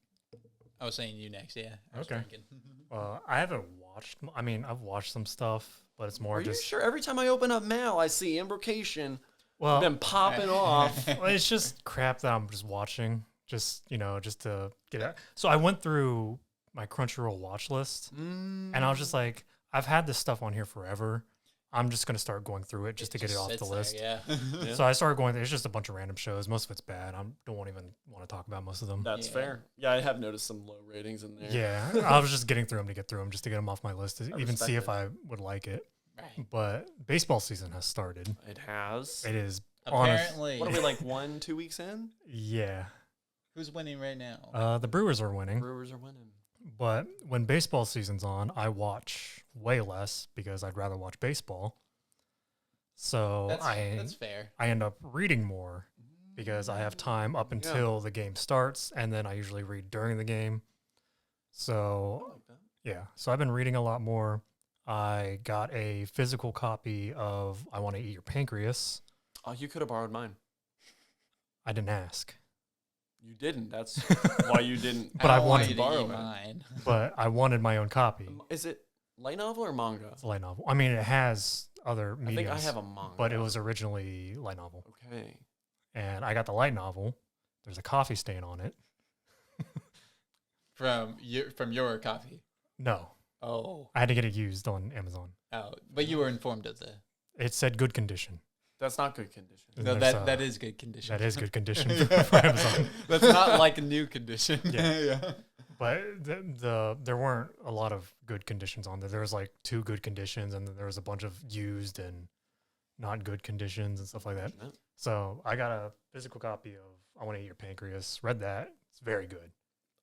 I was saying you next. Yeah. I was Okay. drinking. I haven't watched. I mean, I've watched some stuff, but it's more Are you just. sure? Every time I open up mail, I see Imbrication Well, been popping off. well, it's just crap that I'm just watching, just to get it. So I went through my Crunchyroll watch list, and I was just like, I've had this stuff on here forever. I'm just gonna start going through it just to get it off the sits there, list. Yeah. Yeah. So I started going. It's just a bunch of random shows. Most of it's bad. I don't even want to talk about most of them. That's Yeah. fair. Yeah, I have noticed some low ratings in there. Yeah, I was just getting through them to get through them, just to get them off my list, to even see respect if I would like it. Right. But baseball season has started. It has. It is honest. Apparently. What are we like 1-2 weeks in? Yeah, Who's winning right now? the Brewers are winning. Brewers are winning. But when baseball season's on, I watch way less because I'd rather watch baseball. So That's fair. I end up reading more because I have time up until the game starts, and then I usually read during the game. So yeah, so I've been reading a lot more. I got a physical copy of I Want to Eat Your Pancreas. Oh, you could have borrowed mine. I didn't ask, You didn't. That's why you didn't. But I don't want wanted you to borrow eat it. mine. but I wanted my own copy. Is it light novel or manga? It's a light novel. I mean, it has other I think I mediums, have a manga. but it was originally light novel. Okay. And I got the light novel. There's a coffee stain on it. From your copy. No, Oh. I had to get it used on Amazon. Oh. But you were informed of the. It said good condition. That's not good condition. And No, there's, that is good condition. that is good condition for Amazon. That's not like a new condition. Yeah. Yeah. But there weren't a lot of good conditions on there. There was like 2 good conditions, and then there was a bunch of used and not good conditions and stuff like that. So I got a physical copy of I Want to Eat Your Pancreas. Read that. It's very good.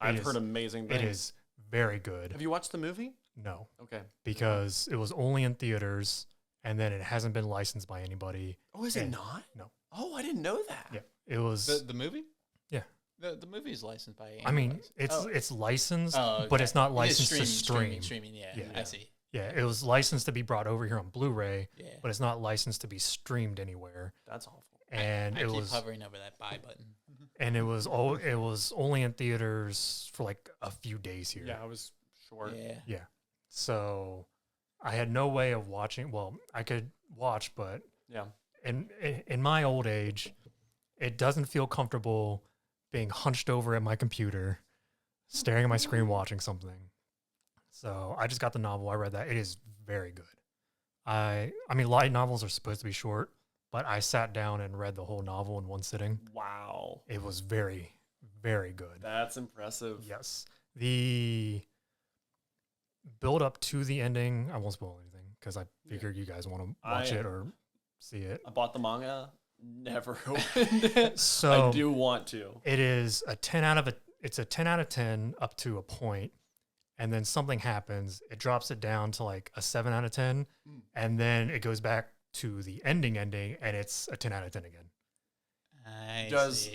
I've heard amazing things. It is very good. Have you watched the movie? No, Okay. because it was only in theaters, and then it hasn't been licensed by anybody. Oh, is it And- not? No. Oh, I didn't know that. Yeah, it was. The movie? Yeah. The movie is licensed by. I mean, Amazon. it's licensed, Oh, but okay. it's not It is licensed to stream. Streaming, yeah, Yeah. I see. Yeah, it was licensed to be brought over here on Blu-ray, Yeah. but it's not licensed to be streamed anywhere. That's awful. And I it keep was hovering over that buy button. it was only in theaters for like a few days here. Yeah, I was short. Yeah. So I had no way of watching. Well, I could watch, but Yeah. in my old age, it doesn't feel comfortable being hunched over at my computer, staring at my screen, watching something. So I just got the novel. I read that. It is very good. I mean, light novels are supposed to be short, but I sat down and read the whole novel in one sitting. Wow. It was very, very good. That's impressive. Yes. The build up to the ending, I won't spoil anything because I figured you guys want to watch it or see it. I bought the manga. Never opened it. So I do want to. it is a 10 out of it's a 10 out of 10 up to a point, and then something happens. It drops it down to like a 7 out of 10, and then it goes back to the ending, and it's a 10 out of 10 again. Does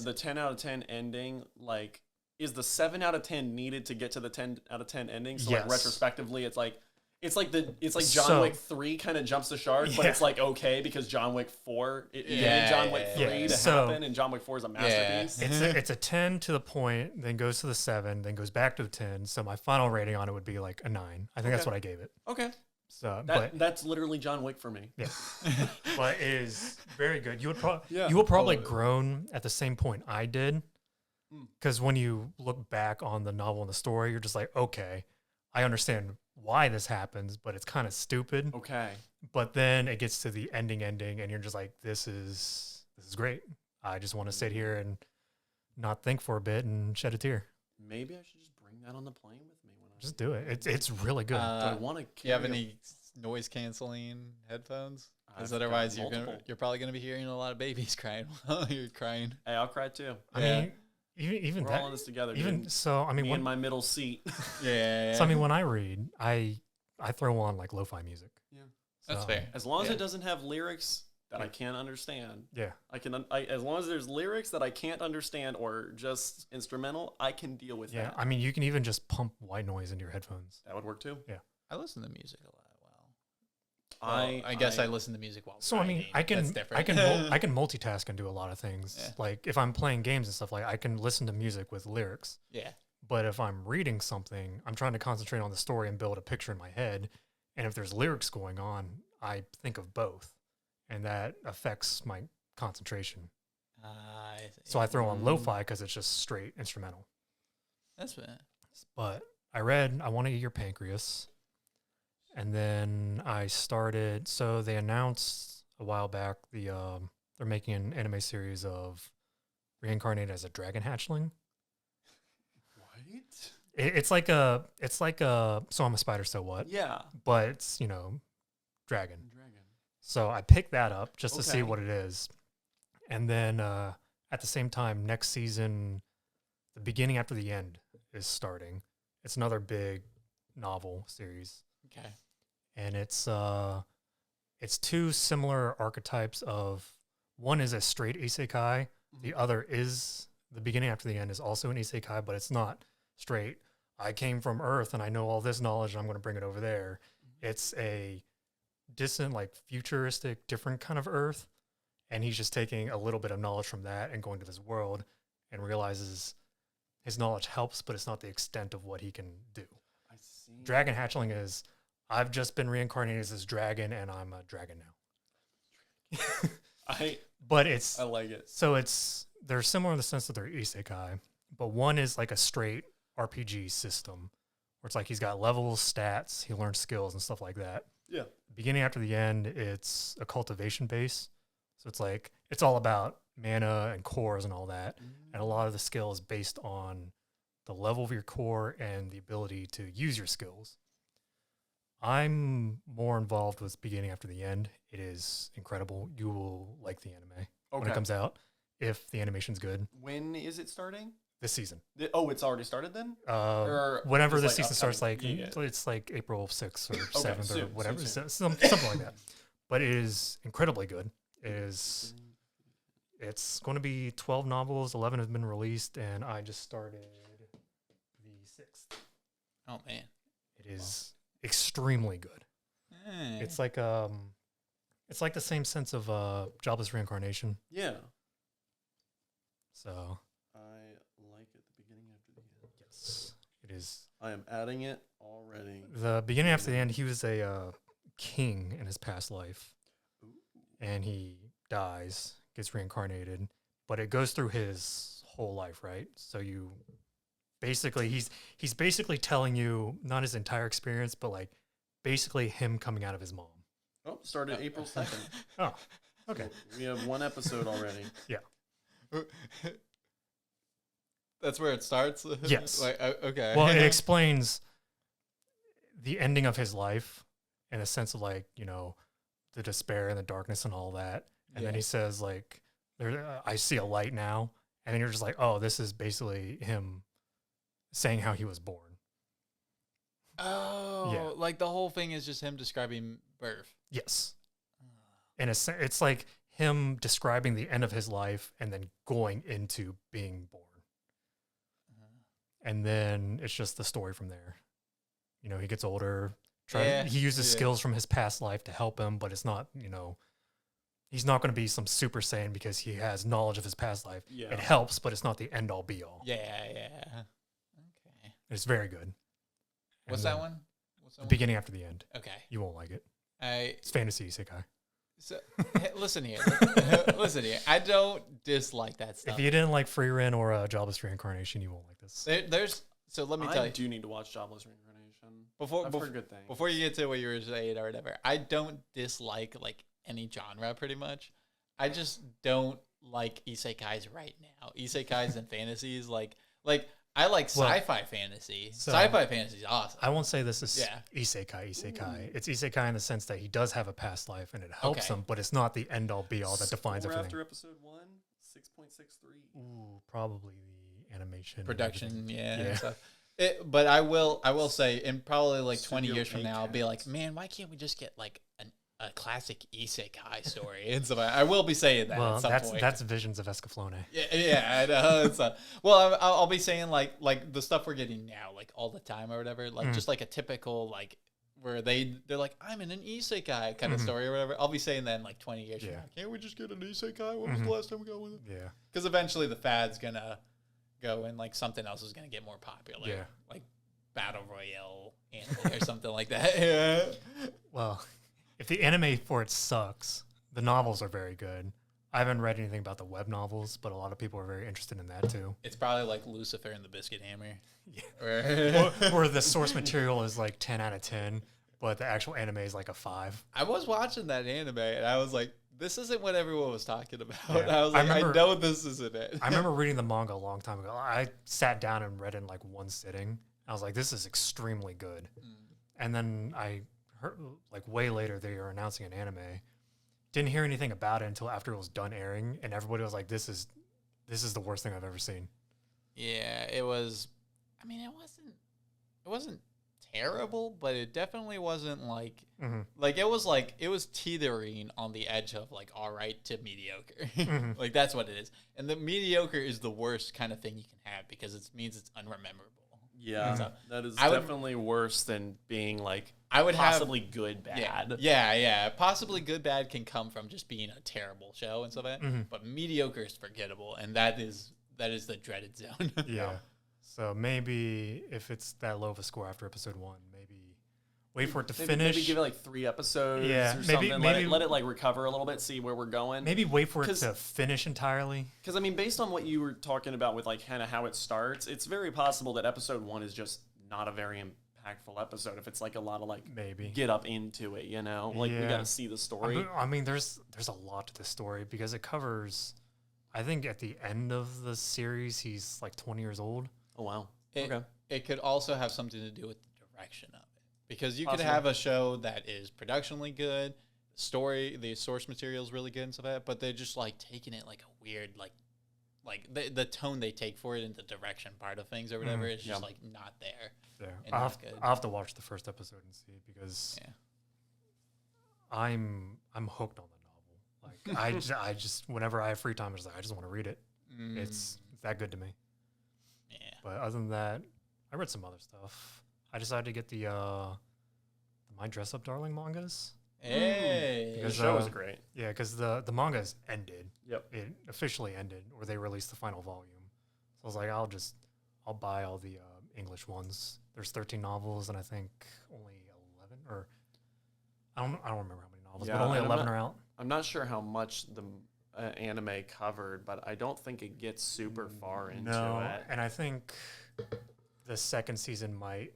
the 10 out of 10 ending, like, is the 7 out of 10 needed to get to the 10 out of 10 ending? So like Yes. retrospectively, it's like John So- Wick 3 kind of jumps the shark, but Yeah. it's like okay because John Wick 4 it needed Yeah, John Wick yeah, 3 yeah. to So- happen, and John Wick 4 is a masterpiece. It's a 10 to the point, then goes to the 7, then goes back to the 10. So my final rating on it would be like a 9. I think that's Okay. what I gave it. Okay, So, that's literally John Wick for me. yeah, but it is very good. You would Yeah, you will probably I love it. groan at the same point I did, because when you look back on the novel and the story, you're just like, okay, I understand why this happens, but it's kind of stupid. Okay, But then it gets to the ending, and you're just like, this is great. I just want to sit here and not think for a bit and shed a tear. maybe I should just bring that on the plane with me when I Just do it. It's really good. Do I want to. Do you have any noise canceling headphones? Because otherwise, you're probably gonna be hearing a lot of babies crying while you're crying. Hey, I'll cry too. I yeah. mean, even We're that, all in this together. even dude. so. I mean, me when in my middle seat. Yeah. so I mean, when I read, I throw on like lo-fi music. Yeah. That's So, fair. As long as Yeah. it doesn't have lyrics that I can't understand, Yeah, as long as there's lyrics that I can't understand or just instrumental, I can deal with yeah. that. I mean, you can even just pump white noise into your headphones. That would work too. I listen to music a lot. I guess I listen to music while. So I mean, writing. That's different. I can multitask and do a lot of things. Yeah. Like if I'm playing games and stuff, like I can listen to music with lyrics. Yeah. But if I'm reading something, I'm trying to concentrate on the story and build a picture in my head. And if there's lyrics going on, I think of both, and that affects my concentration. So I throw on lo-fi because it's just straight instrumental. That's what. But I read I Want to Eat Your Pancreas, and then I started. So they announced a while back they're making an anime series of reincarnated as a dragon hatchling. What? It's like a so I'm a spider, so what? Yeah. But it's dragon. Dragon. So I picked that up just to see Okay. what it is, and then at the same time, next season, the beginning after the end is starting. It's another big novel series, Okay. and it's 2 similar archetypes of one is a straight isekai, the other is the beginning after the end is also an isekai, but it's not straight. I came from Earth and I know all this knowledge and I'm going to bring it over there. It's a distant, like futuristic, different kind of Earth, and he's just taking a little bit of knowledge from that and going to this world and realizes his knowledge helps, but it's not the extent of what he can do. I see. Dragon hatchling is, I've just been reincarnated as this dragon and I'm a dragon now. But it's I like it. so they're similar in the sense that they're isekai, but one is like a straight RPG system where it's like he's got levels, stats, he learns skills and stuff like that. Yeah. Beginning after the end, it's a cultivation base. So it's like it's all about mana and cores and all that. And a lot of the skill is based on the level of your core, and the ability to use your skills. I'm more involved with beginning after the end. It is incredible. You will like the anime when it comes out if the animation's good. When is it starting? This season. Oh, it's already started then? Or Whenever it's the like season starts, like upcoming? Yeah. it's like April 6th or 7th or soon, whatever, soon. something like that. But it is incredibly good. It's going to be 12 novels, 11 have been released, and I just started the 6th. Oh man, It is extremely good. It's like the same sense of Jobless Reincarnation. Yeah. So I like it. The beginning after the end. yes, it is. I am adding it already. The beginning after the end, he was a king in his past life, and he dies, gets reincarnated, but it goes through his whole life, right? So you basically, he's basically telling you not his entire experience, but like basically him coming out of his mom. Oh, started April 2nd. Oh, okay. So we have one episode already. Yeah. That's where it starts. Yes. Like, okay. Well, it explains the ending of his life in a sense of like, you know, the despair and the darkness and all that. And then Yeah. he says like, I see a light now. And then you're just like, oh, this is basically him saying how he was born. Oh, Yeah. like the whole thing is just him describing birth. Yes. And it's like him describing the end of his life and then going into being born. And then it's just the story from there. You know, he gets older. He uses skills from his past life to help him, but it's not, you know, he's not going to be some Super Saiyan because he has knowledge of his past life. Yeah. It helps, but it's not the end all be all. Yeah. Okay. It's very good. What's And that then one? What's that one? Beginning after the end. Okay. You won't like it. I It's fantasy isekai. so hey, listen here. Listen here. I don't dislike that stuff. If you didn't like Free Ren or Jobless Reincarnation, you won't like this. There's so let me tell I you do need to watch Jobless Reincarnation. before I've heard good things. before you get to what you were saying or whatever. I don't dislike like any genre pretty much. I just don't like isekais right now. Isekais and fantasies like I like Well, sci-fi fantasy. so- Sci-fi fantasy is awesome. I won't say this is Yeah. isekai. It's isekai in the sense that he does have a past life and it helps Okay. him, but it's not the end all be all that defines Score everything. after episode 1, 6.63. Ooh, probably the animation and Production, everything. yeah. Yeah. And stuff. But I will say, in probably like 20 Studio years from now, I'll be A-Cat. like, man, why can't we just get like a classic isekai story and stuff? I will be saying that Well, at some point. that's Visions of Escaflowne. Yeah, I know. Well, I'll be saying like the stuff we're getting now, like all the time or whatever, like just like a typical like where they're like, I'm in an isekai kind of story or whatever. I'll be saying that in like 20 years from Yeah. now. Can't we just get an isekai? When was the last time we got with it? Yeah. Because eventually the fad's gonna go and like something else is gonna get more popular. Yeah. Like Battle Royale anime or something like that. Yeah. Well, if the anime for it sucks, the novels are very good. I haven't read anything about the web novels, but a lot of people are very interested in that too. It's probably like Lucifer and the Biscuit Hammer. Yeah. Where the source material is like 10 out of 10, but the actual anime is like a 5. I was watching that anime and I was like, this isn't what everyone was talking about. Yeah. I was like, I know this isn't it. I remember reading the manga a long time ago. I sat down and read it in like one sitting. I was like, this is extremely good. And then I heard like way later they were announcing an anime. Didn't hear anything about it until after it was done airing, and everybody was like, this is the worst thing I've ever seen. Yeah, it was. I mean, it wasn't terrible, but it definitely wasn't like it was teetering on the edge of like all right to mediocre. Like that's what it is, and the mediocre is the worst kind of thing you can have because it means it's unrememberable. Yeah, So, that is I would- definitely worse than being like I would possibly good Yeah, bad. yeah. Possibly good bad can come from just being a terrible show and stuff like that. But mediocre is forgettable, and that is the dreaded zone. Yeah. So maybe if it's that low of a score after episode 1, maybe wait for it to finish. Maybe give it like 3 episodes Yeah, or maybe- something. maybe- let it like recover a little bit, see where we're going. Maybe wait for it 'Cause- to finish entirely. Because I mean, based on what you were talking about with like kind of how it starts, it's very possible that episode 1 is just not a very impactful episode. If it's like a lot of like Maybe. get up into it, you know, like we Yeah. got to see the story. I mean, there's a lot to this story because it covers. I think at the end of the series, he's like 20 years old. Oh wow. It could also have something to do with the direction of it, because you could Possible. have a show that is productionally good, the source material is really good and stuff like that, but they're just like taking it like a weird like the tone they take for it and the direction part of things or whatever is just like not there. Yeah, And not good. I'll have to watch the first episode and see, because I'm hooked on the novel. Like I just whenever I have free time, I just want to read it. It's that good to me. Yeah. But other than that, I read some other stuff. I decided to get the My Dress Up Darling mangas. Hey. The Because, show was great. Yeah, because the manga's ended. Yep. It officially ended, or they released the final volume. So I was like, I'll buy all the English ones. There's 13 novels, and I think only 11, or I don't remember how many novels, Yeah, but only and 11 are out. I'm not sure how much the anime covered, but I don't think it gets super far into it. And I think the second season might.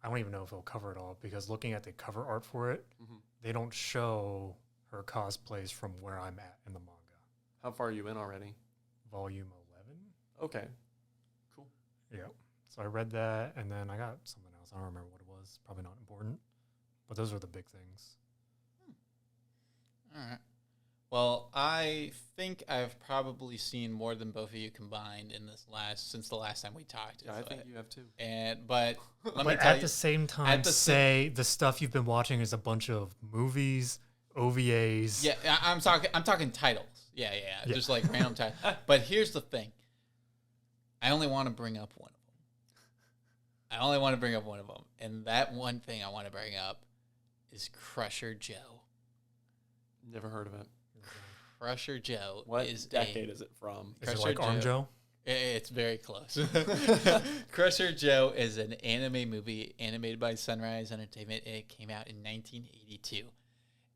I don't even know if it'll cover it all, because looking at the cover art for it, they don't show her cosplays from where I'm at in the manga. How far are you in already? Volume 11. Okay. Cool. Yeah. So I read that, and then I got something else. I don't remember what it was. Probably not important. But those were the big things. All right. Well, I think I've probably seen more than both of you combined in since the last time we talked. Yeah, I think you have too. But let me But tell at you, the same time, say the stuff you've been watching is a bunch of movies, OVAs. yeah, I'm talking titles. Yeah. Just like random titles. But here's the thing. I only want to bring up one of them. And that one thing I want to bring up is Crusher Joe. Never heard of it. Crusher Joe What is decade is it from? Is it Crusher like Arm Joe? It's very close. Crusher Joe is an anime movie animated by Sunrise Entertainment. It came out in 1982.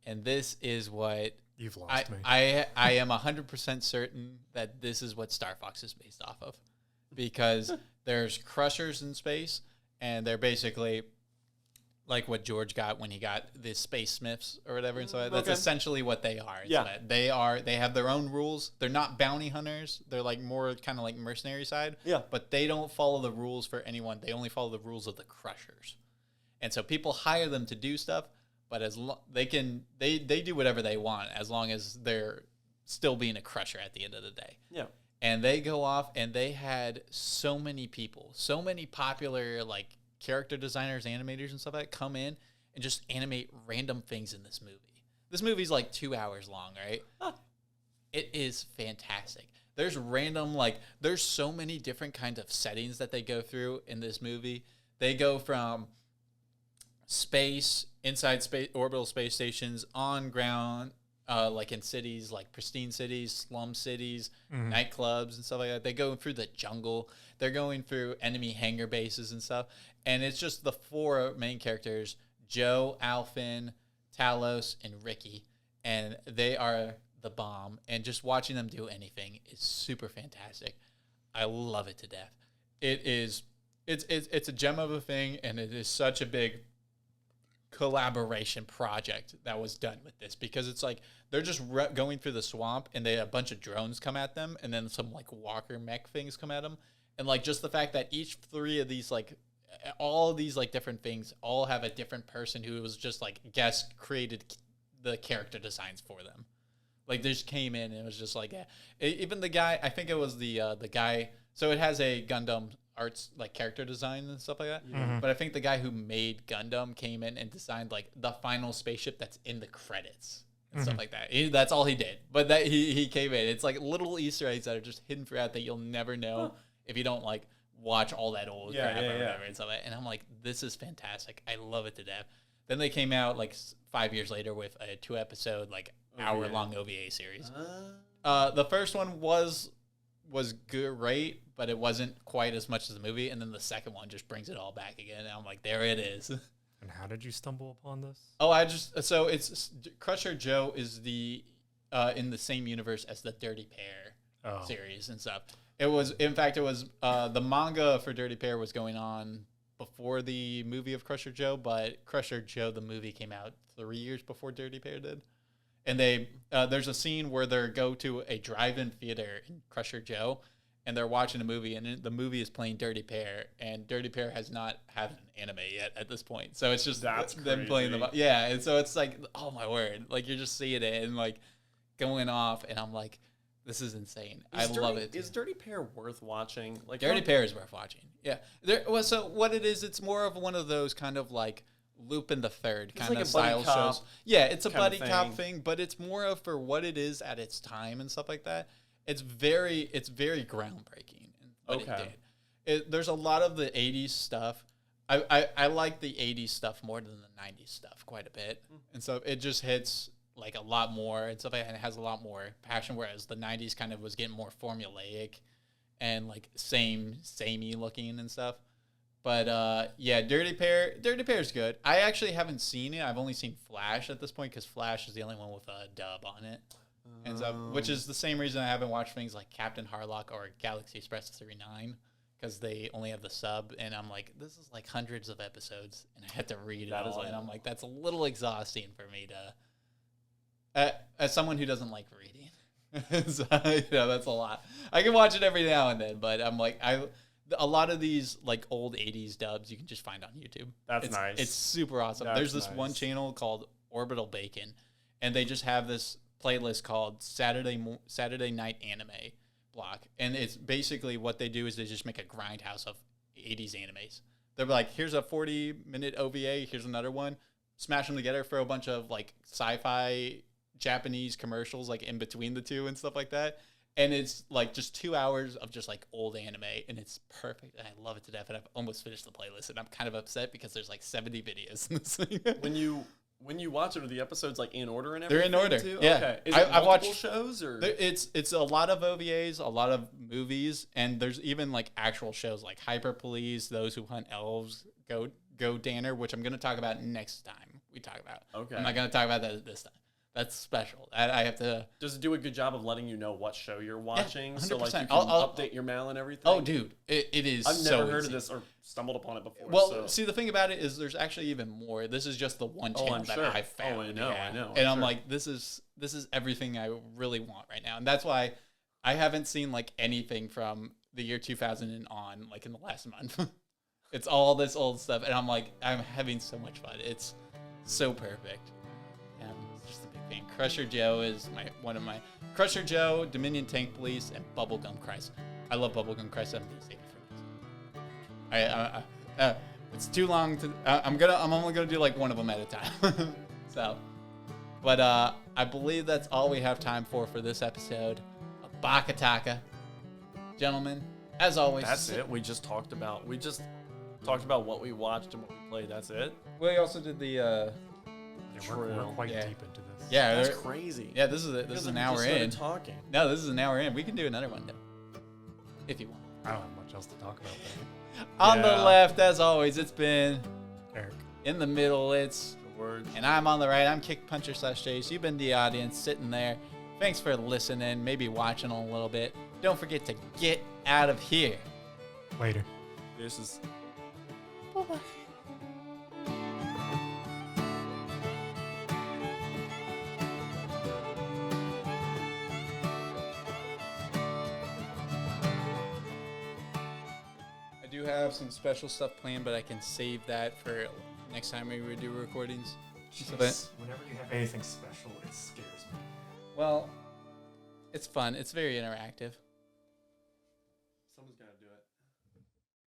And this is what You've lost me. I am 100% certain that this is what Star Fox is based off of, because there's crushers in space, and they're basically like what George got when he got the Space Smiths or whatever. And so that's essentially what they are. They have their own rules. They're not bounty hunters. They're like more kind of like mercenary side. Yeah. But they don't follow the rules for anyone. They only follow the rules of the crushers. And so people hire them to do stuff, but they do whatever they want as long as they're still being a crusher at the end of the day. Yeah. And they go off, and they had so many people, so many popular like character designers, animators, and stuff like that come in and just animate random things in this movie. This movie's like 2 hours long, right? It is fantastic. There's there's so many different kinds of settings that they go through in this movie. They go from space, inside space, orbital space stations, on ground, like in cities, like pristine cities, slum cities, nightclubs and stuff like that. They go through the jungle. They're going through enemy hangar bases and stuff. And it's just the four main characters, Joe, Alphin, Talos, and Ricky. And they are the bomb. And just watching them do anything is super fantastic. I love it to death. It's a gem of a thing, and it is such a big collaboration project that was done with this, because it's like they're just going through the swamp, and a bunch of drones come at them, and then some like walker mech things come at them, and like just the fact that each three of these like all of these like different things all have a different person who was just like created the character designs for them. Like they just came in and it was just like even the guy, I think it was the guy. So it has a Gundam arts like character design and stuff like that. But I think the guy who made Gundam came in and designed like the final spaceship that's in the credits and stuff like that. That's all he did. But that he came in. It's like little Easter eggs that are just hidden throughout that you'll never know if you don't like watch all that old crap or whatever and stuff like that. And I'm like, this is fantastic. I love it to death. Then they came out like 5 years later with a 2-episode like hour-long OVA series. The first one was great, but it wasn't quite as much as the movie. And then the second one just brings it all back again. And I'm like, there it is. And how did you stumble upon this? It's Crusher Joe is the in the same universe as the Dirty Pair series and stuff. It was the manga for Dirty Pair was going on before the movie of Crusher Joe, but Crusher Joe the movie came out 3 years before Dirty Pair did. And there's a scene where they go to a drive-in theater in Crusher Joe, and they're watching a movie, and the movie is playing Dirty Pair, and Dirty Pair has not had an anime yet at this point. So it's just That's them playing them. crazy. Yeah, and so it's like, oh my word, like you're just seeing it and like going off, and I'm like, this is insane. I love it. Is Dirty Pair worth watching? Like Dirty Pair is worth watching. Yeah. Well, so what it is, it's more of one of those kind of like Lupin the Third kind like of a buddy style cop shows. Yeah, it's a kind of buddy cop thing. thing, but it's more of for what it is at its time and stuff like that. It's very groundbreaking in what Okay. it did. There's a lot of the 80s stuff. I like the 80s stuff more than the 90s stuff quite a bit. And so it just hits like a lot more and stuff like that, and it has a lot more passion, whereas the 90s kind of was getting more formulaic and like samey looking and stuff. But yeah, Dirty Pair is good. I actually haven't seen it. I've only seen Flash at this point because Flash is the only one with a dub on it. And so, which is the same reason I haven't watched things like Captain Harlock or Galaxy Express 39, because they only have the sub, and I'm like, this is like hundreds of episodes, and I had to read it That is all, a and I'm lot. like, that's a little exhausting for me to, as someone who doesn't like reading. So, that's a lot. I can watch it every now and then, but I'm like, a lot of these like old 80s dubs you can just find on YouTube. That's nice. It's super awesome. That's There's this one nice. channel called Orbital Bacon, and they just have this playlist called Saturday Night Anime Block, and it's basically what they do is they just make a grindhouse of 80s animes. They're like, here's a 40-minute OVA, here's another one, smash them together, throw a bunch of like sci-fi Japanese commercials like in between the two and stuff like that. And it's like just 2 hours of just like old anime, and it's perfect. And I love it to death. And I've almost finished the playlist, and I'm kind of upset because there's like 70 videos in this thing. When you watch it, are the episodes like in order and They're everything? in order, Too? yeah. Okay. Is I it multiple watched- shows or? It's a lot of OVAs, a lot of movies, and there's even like actual shows like Hyper Police, Those Who Hunt Elves, Go Danner, which I'm going to talk about next time we talk about. Okay. I'm not going to talk about that this time. That's special. I have to. Does it do a good job of letting you know what show you're watching? So like you 100%. can I'll- update your mail and everything? Oh, dude, it is. I've so never heard easy. of this or stumbled upon it before. Well, so. see, the thing about it is there's actually even more. This is just the one Oh, channel I'm that sure. I found. Oh, I know, I know, And I'm I'm sure. like, this is everything I really want right now. And that's why I haven't seen like anything from the year 2000 and on like in the last month. It's all this old stuff, and I'm like, I'm having so much fun. It's so perfect. And I'm just a big fan. Crusher Joe is one of my Crusher Joe, Dominion Tank Police, and Bubblegum Christ. I love Bubblegum Christ. I'm gonna save it for this. It's too long to. I'm only gonna do like one of them at a time. So, but I believe that's all we have time for this episode of BakaTaka. Gentlemen, as always, That's it. We just talked about what we watched and what we played. That's it. We also did the. Yeah, we're True. quite Yeah. deep into this. Yeah, That's there- crazy. yeah. This is it. This Because is an we hour just started in. talking. No, this is an hour in. We can do another one though, if you want. I don't have much else to talk about. On the Yeah. left, as always, it's been. But Eric, In the middle, it's. The word. And I'm on the right. I'm Kick Puncher /Chase. You've been the audience sitting there. Thanks for listening, maybe watching a little bit. Don't forget to get out of here. later. This is. I do have some special stuff planned, but I can save that for next time we do recordings. So that- Whenever you have anything special, it scares me. well, it's fun. It's very interactive.